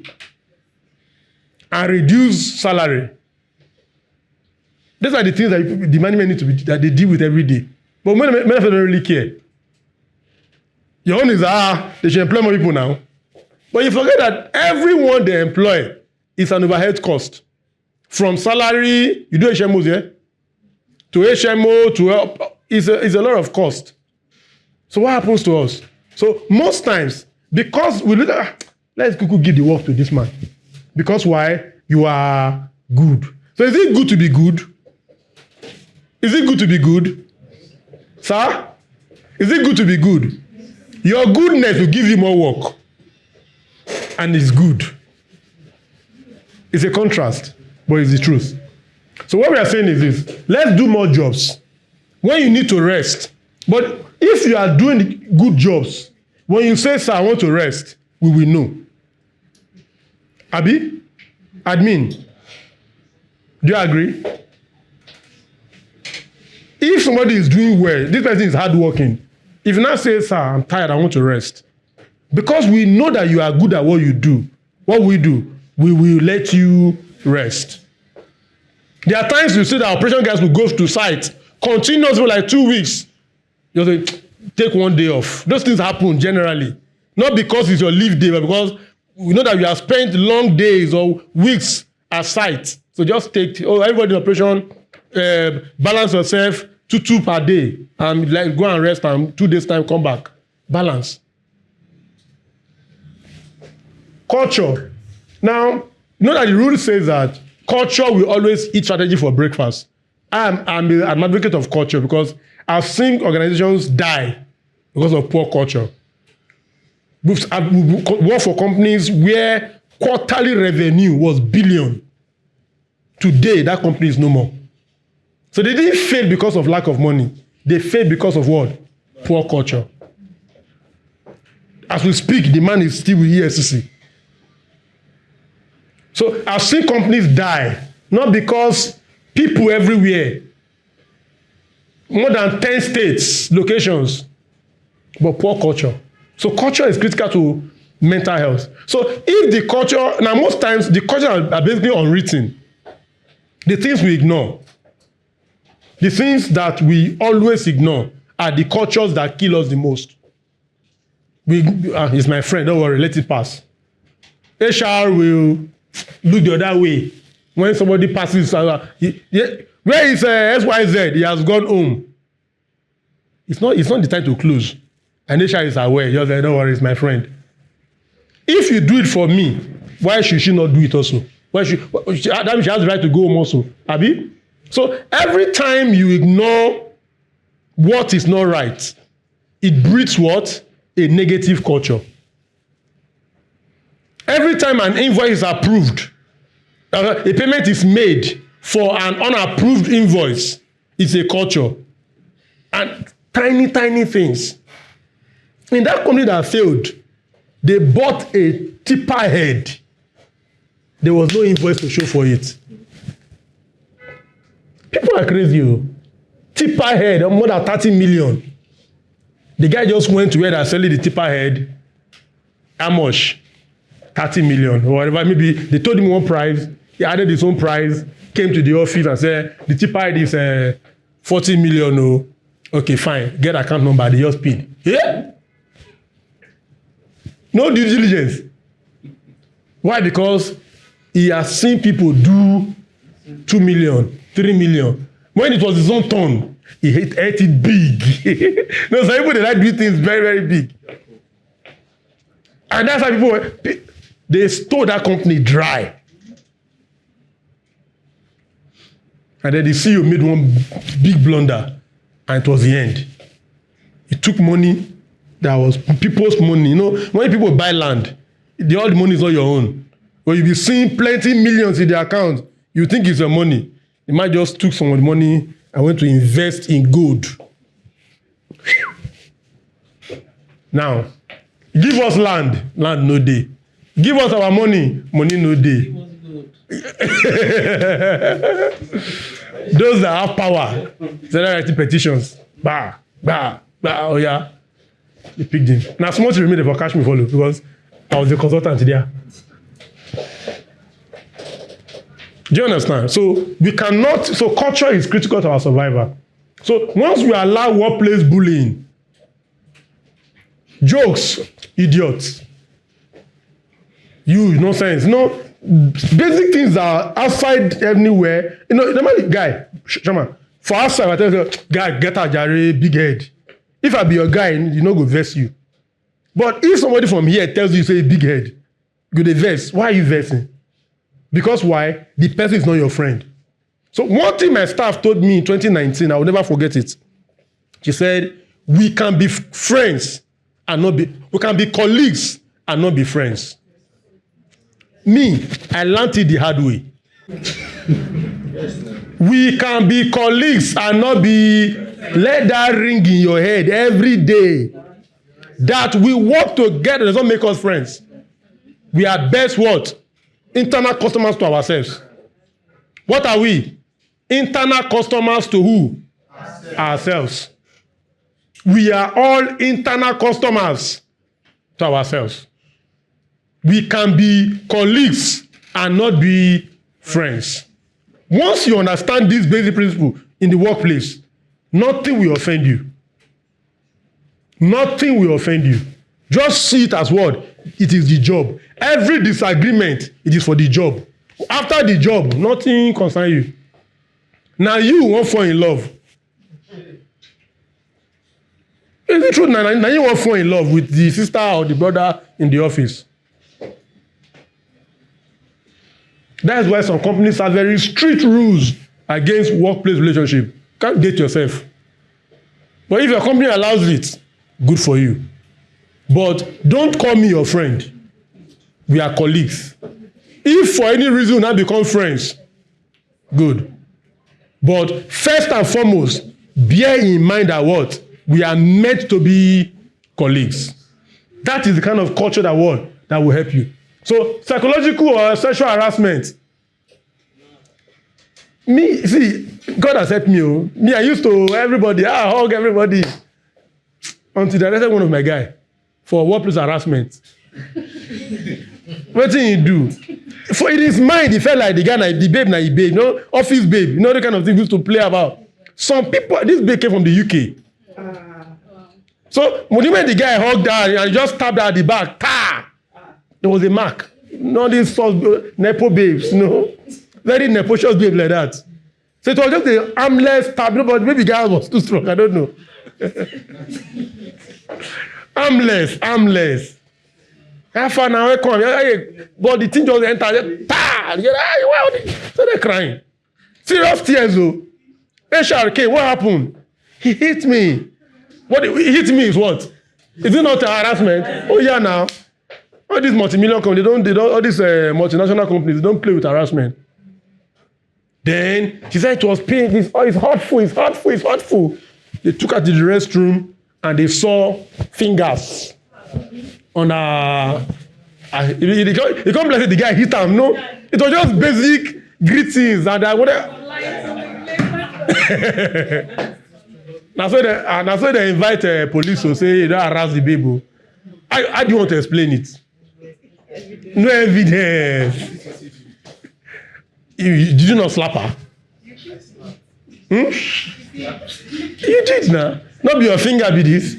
Speaker 1: and reduce salary? These are the things that the management need to be, that they deal with every day. But many of them don't really care. Your own is, they should employ more people now. But you forget that everyone they employ is an overhead cost. From salary, you do HMOs, yeah? To HMO, to help, is a lot of cost. So what happens to us? So most times, because we look at, let's give the work to this man. Because why? You are good. So is it good to be good? Is it good to be good? Sir? Is it good to be good? Your goodness will give you more work. And it's good. It's a contrast, but it's the truth. So what we are saying is this. Let's do more jobs. When you need to rest. But if you are doing good jobs, when you say, sir, I want to rest, we will know. Abi? Admin? Do you agree? If somebody is doing well, this person is hardworking. If you now say, sir, I'm tired, I want to rest. Because we know that you are good at what you do, what we do, we will let you rest. There are times you see that operation guys will go to site continuously for like 2 weeks. You say, take 1 day off. Those things happen generally. Not because it's your leave day, but because we know that you have spent long days or weeks at site. So just take, everybody in operation, balance yourself, two per day, and like go and rest and 2 days time come back. Balance. Culture. Now, you know that the rule says that culture will always eat strategy for breakfast. I'm an advocate of culture because I've seen organizations die because of poor culture. I've worked for companies where quarterly revenue was billion. Today, that company is no more. So they didn't fail because of lack of money. They failed because of what? Poor culture. As we speak, the man is still with ESCC. So I've seen companies die, not because people everywhere, more than 10 states, locations, but poor culture. So culture is critical to mental health. So if the culture, now most times the culture are basically unwritten. The things we ignore. The things that we always ignore are the cultures that kill us the most. He's my friend, don't worry, let it pass. HR will look the other way. When somebody passes, where is XYZ? He has gone home. It's not the time to close. And HR is aware. You're like, don't worry, it's my friend. if you do it for me, why should she not do it also? That means she has the right to go home also. Abi? So every time you ignore what is not right, it breeds what? A negative culture. Every time an invoice is approved, a payment is made for an unapproved invoice, it's a culture. And tiny things. In that company that failed, they bought a tipper head. There was no invoice to show for it. People are crazy. Tipper head, more than 30 million. The guy just went to where they're selling the tipper head. How much? 30 million or whatever. Maybe they told him one price. He added his own price. Came to the office and said, the tipper head is 40 million. Oh. Okay, fine. Get account number. They just paid. Yeah? No due diligence. Why? Because he has seen people do 2 million, 3 million. When it was his own turn, he ate it big. No, some people, they like do things very, very big. And that's how people, they stole that company dry. And then the CEO made one big blunder, and it was the end. He took money that was people's money. You know, when people buy land, all the money is not your own. When you be seeing plenty millions in the account, you think it's your money. You might just took some of the money and went to invest in gold. Now, give us land no day. Give us our money no day. Those that have power, they're writing petitions. Oh yeah. They picked him. Now, small to remain for cash me follow because I was a consultant there. Do you understand? So we cannot, so culture is critical to our survival. So once we allow workplace bullying, jokes, idiots, you nonsense, basic things are outside anywhere. The guy, Shama, for outside, I tell you, guy, get a jare, big head. If I be your guy, you know go vex you. But if somebody from here tells you, say, big head, go dey vex. Why are you vexing? Because why? The person is not your friend. So one thing my staff told me in 2019, I will never forget it. She said, we can be friends and not be, we can be colleagues and not be friends. Me, I learned it the hard way. We can be colleagues and not be, let that ring in your head every day. That we work together does not make us friends. We are best what? Internal customers to ourselves. What are we? Internal customers to who? Ourselves. We are all internal customers to ourselves. We can be colleagues and not be friends. Once you understand this basic principle in the workplace, nothing will offend you. Nothing will offend you. Just see it as what? It is the job. Every disagreement, it is for the job. After the job, nothing concerns you. Now you won't fall in love. Is it true? Now you won't fall in love with the sister or the brother in the office. That's why some companies have very strict rules against workplace relationship. Can't date yourself. But if your company allows it, good for you. But don't call me your friend. We are colleagues. If for any reason we now become friends, good. But first and foremost, bear in mind that what? We are meant to be colleagues. That is the kind of culture that will help you. So psychological or sexual harassment. Me, see, God has helped me. Me, I used to everybody, I hug everybody. Until I arrested one of my guys for workplace harassment. What did he do? For in his mind, he felt like the guy, the babe, you know, office babe, you know, the kind of thing we used to play about. Some people, this babe came from the UK. So when the guy hugged her and just stabbed her at the back, there was a mark. Not these nepo babes, no. Very nepocious babe like that. So it was just an armless stab, but maybe the guy was too strong, I don't know. Armless. How far now? I come. Hey, but the thing just enter. Pa! So they're crying. Serious tears, though. HRK, what happened? He hit me. What he hit me is what? Is it not a harassment? Oh yeah, now all these multi-million companies, they don't. All these multinational companies, they don't play with harassment. Then she said it was pain. It's hurtful. They took her to the restroom and they saw fingers on her. They can't blame the guy hit him. No, it was just basic greetings and whatever. Now so they invite police to say you don't harass the baby. How do you want to explain it? No evidence. Did you not slap her? You did now. Not be your finger be this.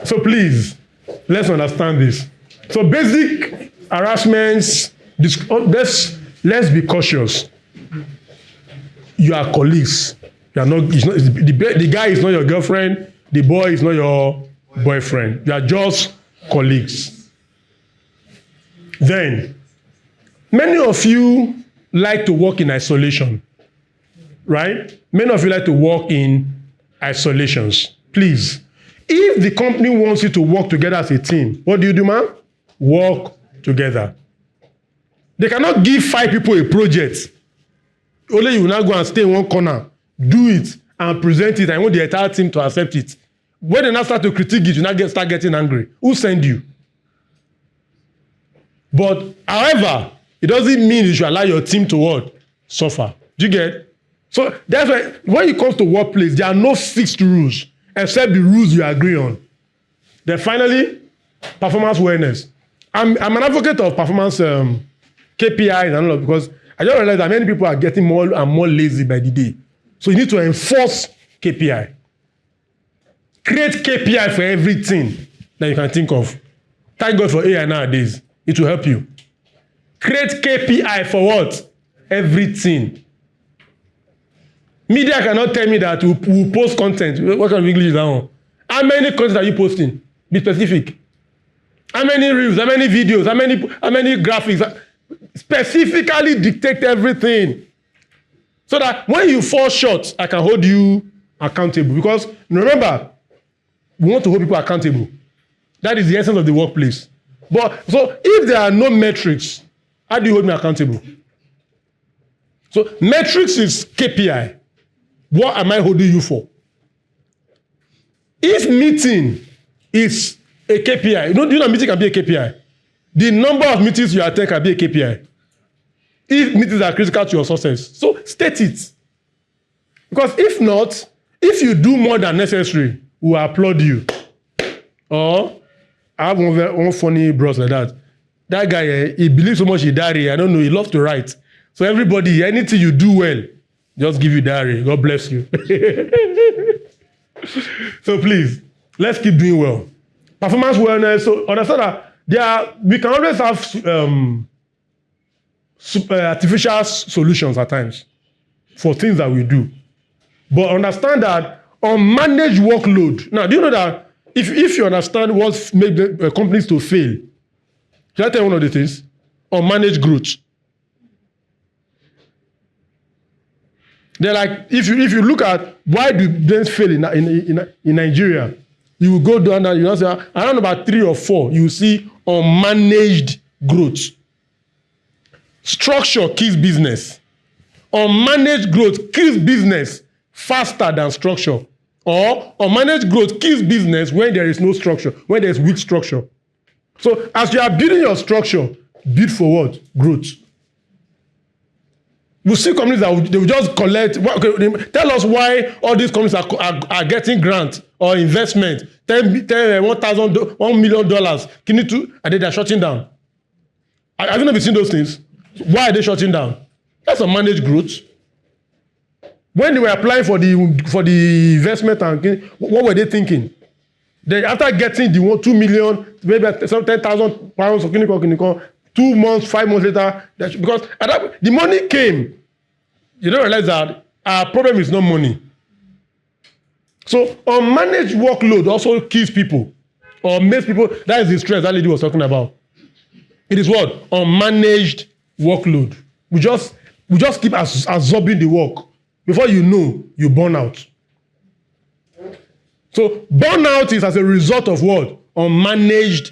Speaker 1: So please, let's understand this. So basic harassments, let's be cautious. You are colleagues. You are not, the guy is not your girlfriend. The boy is not your boyfriend. You are just colleagues. Then, many of you like to work in isolation, right? Many of you like to work in isolations. Please, if the company wants you to work together as a team, what do, man? Work together. They cannot give 5 people a project. Only you will now go and stay in one corner, do it, and present it, and want the entire team to accept it. When they now start to critique it, you now start getting angry. Who sent you? But, however, it doesn't mean you should allow your team to what? Suffer. Do you get? So, that's why, when it comes to workplace, there are no fixed rules, except the rules you agree on. Then finally, performance awareness. I'm an advocate of performance KPIs and all of, because I just realized that many people are getting more and more lazy by the day. So you need to enforce KPI. Create KPI for everything that you can think of. Thank God for AI nowadays. It will help you. Create KPI for what? Everything. Media cannot tell me that we post content. What kind of English is that one? How many content are you posting? Be specific. How many reviews? How many videos? How many graphics? Specifically dictate everything. So that when you fall short, I can hold you accountable. Because remember, we want to hold people accountable. That is the essence of the workplace. But so if there are no metrics, how do you hold me accountable? So metrics is KPI. What am I holding you for? If meeting is a KPI, do you know meeting can be a KPI? The number of meetings you attend can be a KPI. If meetings are critical to your success, so state it. Because if not, if you do more than necessary, we will applaud you. Or I have one funny bros like that. That guy, he believes so much in diary. I don't know, he loves to write. So everybody, anything you do well, just give you diary. God bless you. So please, let's keep doing well. Performance wellness. So understand that we can always have artificial solutions at times for things that we do. But understand that unmanaged workload. Now, do you know that if you understand what's made the companies to fail, should I tell you one of the things? Unmanaged growth. They're like, if you look at why do they fail in Nigeria, you will go down and you know say around about 3 or 4, you will see unmanaged growth. Structure kills business. Unmanaged growth kills business faster than structure. Or unmanaged growth kills business when there is no structure, when there is weak structure. So as you are building your structure, build for what? Growth. You see companies that they will just collect. Tell us why all these companies are getting grant or investment, $1 million, and they are shutting down. Have you never seen those things? Why are they shutting down? That's a managed growth. When they were applying for the investment, and what were they thinking? They after getting the 2 million, maybe 10,000 pounds of clinical, 2 months, 5 months later, because the money came. You don't realize that our problem is not money. So unmanaged workload also kills people. or makes people, that is the stress that lady was talking about. It is what? Unmanaged workload. We just keep absorbing the work. Before you know, you burn out. So burnout is as a result of what? Unmanaged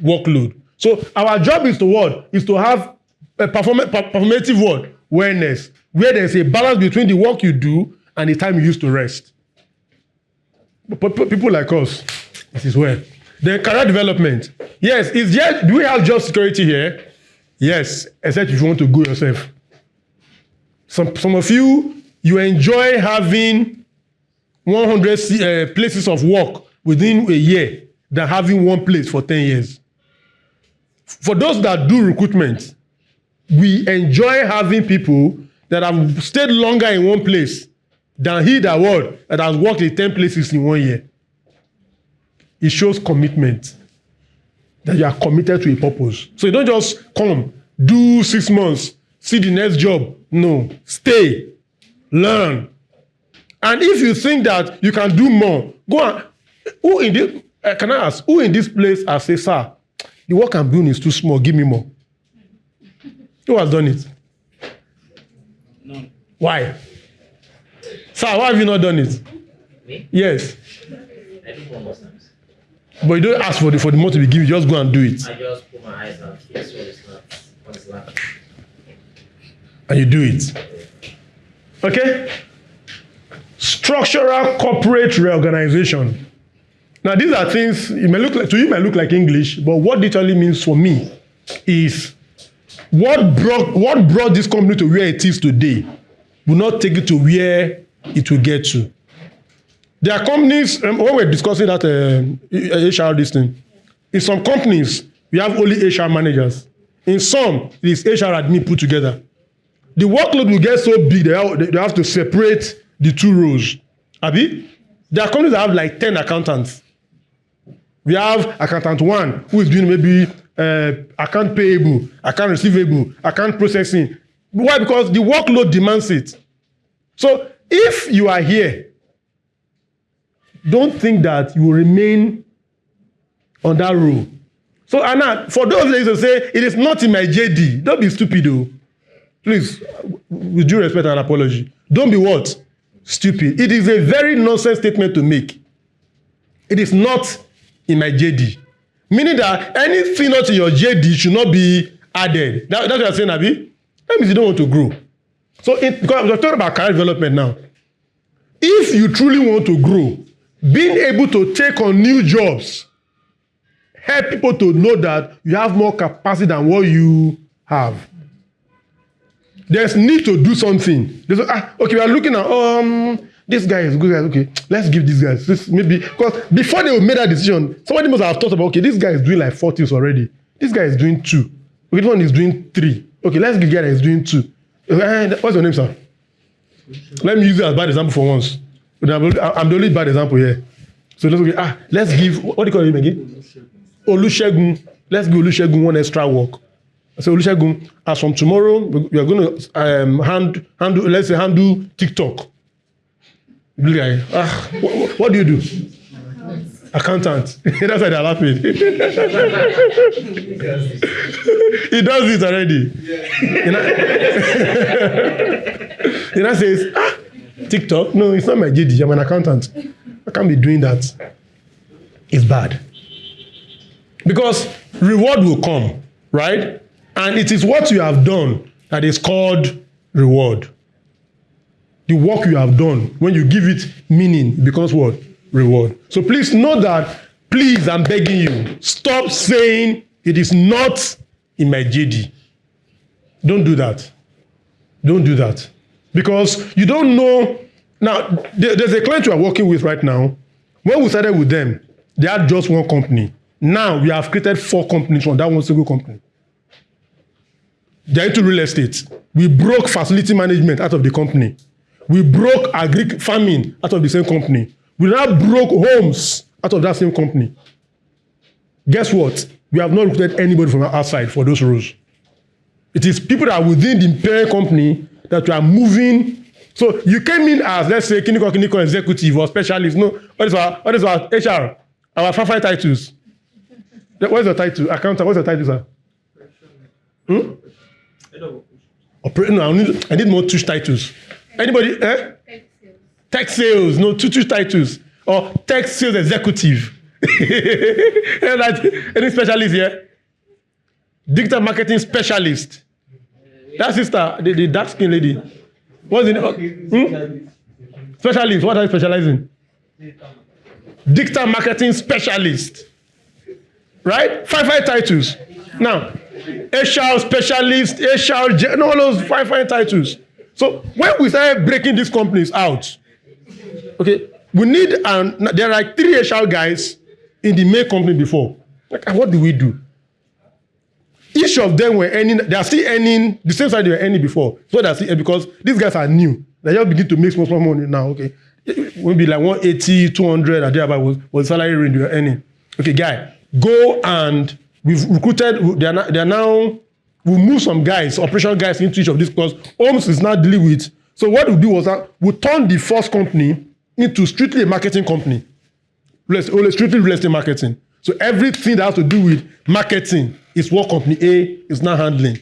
Speaker 1: workload. So our job is to what? Is to have a performative what? Wellness, where there's a balance between the work you do and the time you use to rest. But people like us, this is where. Then career development. Yes, do we have job security here? Yes, except if you want to go yourself. Some of you enjoy having 100 places of work within a year than having one place for 10 years. For those that do recruitment, we enjoy having people that have stayed longer in one place than that has worked in 10 places in 1 year. It shows commitment, that you are committed to a purpose. So you don't just come, do 6 months, see the next job. No, stay, learn. And if you think that you can do more, go on. Can I ask, who in this place has said, sir, the work I'm doing is too small, give me more? Who has done it?
Speaker 2: No.
Speaker 1: Why? Sir, why have you not done it?
Speaker 2: Me?
Speaker 1: Yes.
Speaker 2: I do one more times.
Speaker 1: But you don't ask for the more to be given, you just go and do it.
Speaker 2: I just put my eyes out here, so it's not.
Speaker 1: And you do it. Okay? Structural corporate reorganization. Now, these are things, it might look like English, but what it literally means for me is what brought this company to where it is today will not take it to where it will get to. There are companies, when we're discussing that HR this thing, in some companies, we have only HR managers. In some, it is HR admin put together. The workload will get so big, they have to separate the two roles. Abi? There are companies that have like 10 accountants. We have accountant 1 who is doing maybe account payable, account receivable, account processing. Why? Because the workload demands it. So if you are here, don't think that you will remain on that role. So Anna, for those that used to say, it is not in my JD, don't be stupid though. Please, with due respect and apology, don't be what? Stupid. It is a very nonsense statement to make. It is not in my JD. Meaning that anything not in your JD should not be added. That's what you're saying, Abi? That means you don't want to grow. So, because we're talking about career development now. If you truly want to grow, being able to take on new jobs, help people to know that you have more capacity than what you have. There's need to do something. Okay, we are looking at, this guy is good. Okay, let's give these guys this maybe, because before they will make that decision, somebody must have thought about, okay, this guy is doing like 4 things already. This guy is doing 2. Okay, this one is doing 3. Okay, let's give the guy that is doing 2. What's your name, sir? Let me use it as bad example for once. I'm the only bad example here. So let's give, what do you call him again? Olusegun. Let's give Olusegun one extra work. So Olusegun, as from tomorrow, we are going to handle TikTok. Blue guy, what do you do? Accountant. That's why they're laughing. He does it already. He now says, TikTok? No, it's not my JD. I'm an accountant. I can't be doing that. It's bad. Because reward will come, right? And it is what you have done that is called reward. The work you have done, when you give it meaning, it becomes what? Reward. So please know that, please, I'm begging you, stop saying it is not in my JD. Don't do that. Don't do that. Because you don't know. Now, there's a client you are working with right now. When we started with them, they had just one company. Now, we have created 4 companies from that one single company. They're into real estate. We broke facility management out of the company. We broke agri farming out of the same company. We now broke homes out of that same company. Guess what? We have not recruited anybody from outside for those roles. It is people that are within the parent company that we are moving. So you came in as, let's say, clinical executive or specialist. No, what is our HR? Our 5 titles. What's your title? Accountant, what's your title, sir? No, I need more tush titles. Anybody? Tech sales. No, two tush titles. Or tech sales executive. Any specialist here? Digital marketing specialist. That sister, the dark skin lady. What's the name? Specialist. What are you specializing? Digital marketing specialist. Right? Five titles. Now, HR specialist, HR, all those five titles. So when we start breaking these companies out, okay, we need, there are like 3 HR guys in the main company before. Like, what do we do? Each of them were earning, they are still earning the same side they were earning before. So that's it, because these guys are new. They just begin to make small money now, okay? Maybe like 180, 200, and thereby was the salary range they were earning. Okay, guy, go and we've recruited, they are now, we move some guys, operational guys into each of these, because Holmes is now dealing with. So what we do was that we turn the first company into strictly a marketing company. Strictly real estate marketing. So everything that has to do with marketing is what company A is now handling.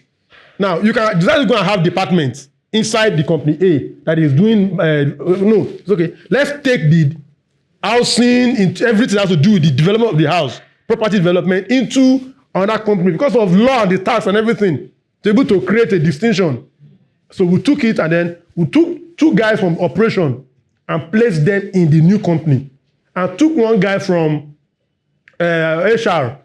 Speaker 1: Now, you can decide you're going to have departments inside the company A that is doing, no, it's okay. Let's take the housing, into everything that has to do with the development of the house, property development, into another company because of law and the tax and everything, to be able to create a distinction. So we took it and then we took 2 guys from operation and placed them in the new company. And took 1 guy from HR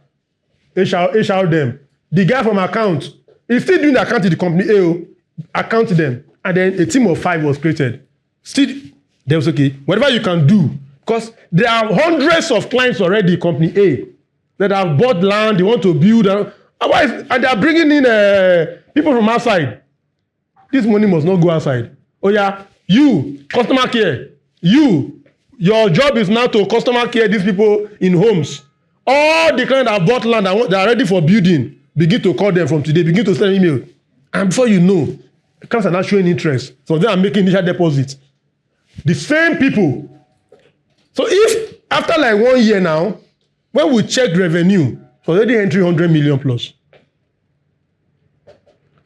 Speaker 1: them. The guy from account, he's still doing the account in the company A, account them. And then a team of 5 was created. Still, they was okay. Whatever you can do, because there are hundreds of clients already, company A, that have bought land, they want to build, and they are bringing in people from outside. This money must not go outside. Oh yeah, you, customer care, your job is now to customer care these people in homes. All the clients that have bought land, they are ready for building, begin to call them from today, begin to send email. And before you know, clients are not showing interest. So they are making initial deposits. The same people. So if after like 1 year now, when we check revenue, it's already entering 100 million plus.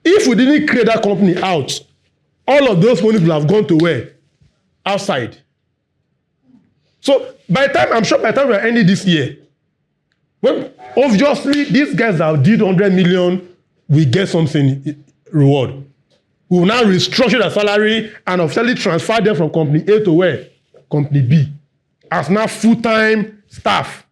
Speaker 1: If we didn't create that company out, all of those money will have gone to where? Outside. So by the time we're ending this year, when obviously these guys that did 100 million will get something reward. We will now restructure their salary and officially transfer them from company A to where? Company B. As now full-time staff.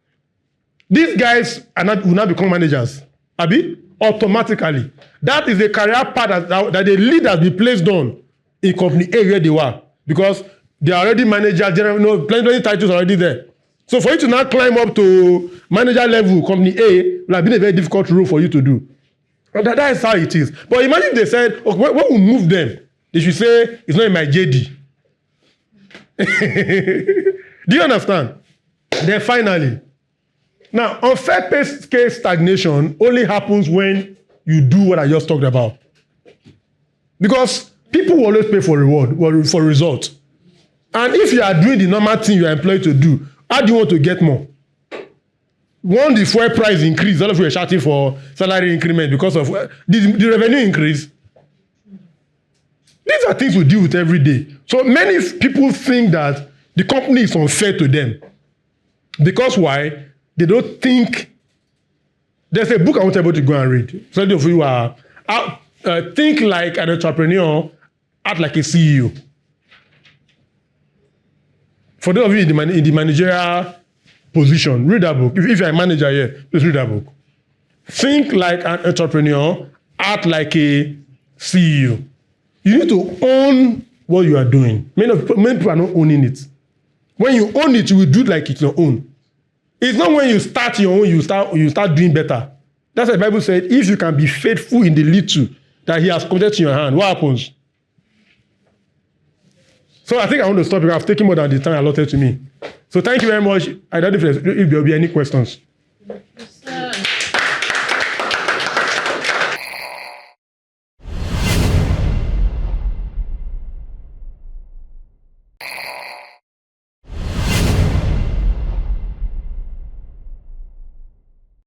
Speaker 1: These guys will now become managers. Abi? Automatically. That is a career path that the leaders be placed on in company A where they were. Because they are already manager, general, plenty titles already there. So for you to now climb up to manager level, company A, will have been a very difficult role for you to do. That is how it is. But imagine they said, okay, when we move them, they should say, it's not in my JD. Do you understand? Then finally, now, unfair pay scale stagnation only happens when you do what I just talked about. Because people will always pay for reward, for result. And if you are doing the normal thing you are employed to do, how do you want to get more? When the fuel price increase, all of you are shouting for salary increment because of the revenue increase. These are things we deal with every day. So many people think that the company is unfair to them. Because why? They don't think. There's a book I want everybody to go and read. Some of you are think like an entrepreneur, act like a CEO. For those of you in the managerial position, read that book. If you're a manager here, please read that book. Think like an entrepreneur, act like a CEO. You need to own what you are doing. Many people are not owning it. When you own it, you will do it like it's your own. It's not when you start your own, you start doing better. That's why the Bible said, if you can be faithful in the little that he has committed to your hand, what happens? So I think I want to stop because I've taken more than the time allotted to me. So thank you very much. I don't know if there will be any questions.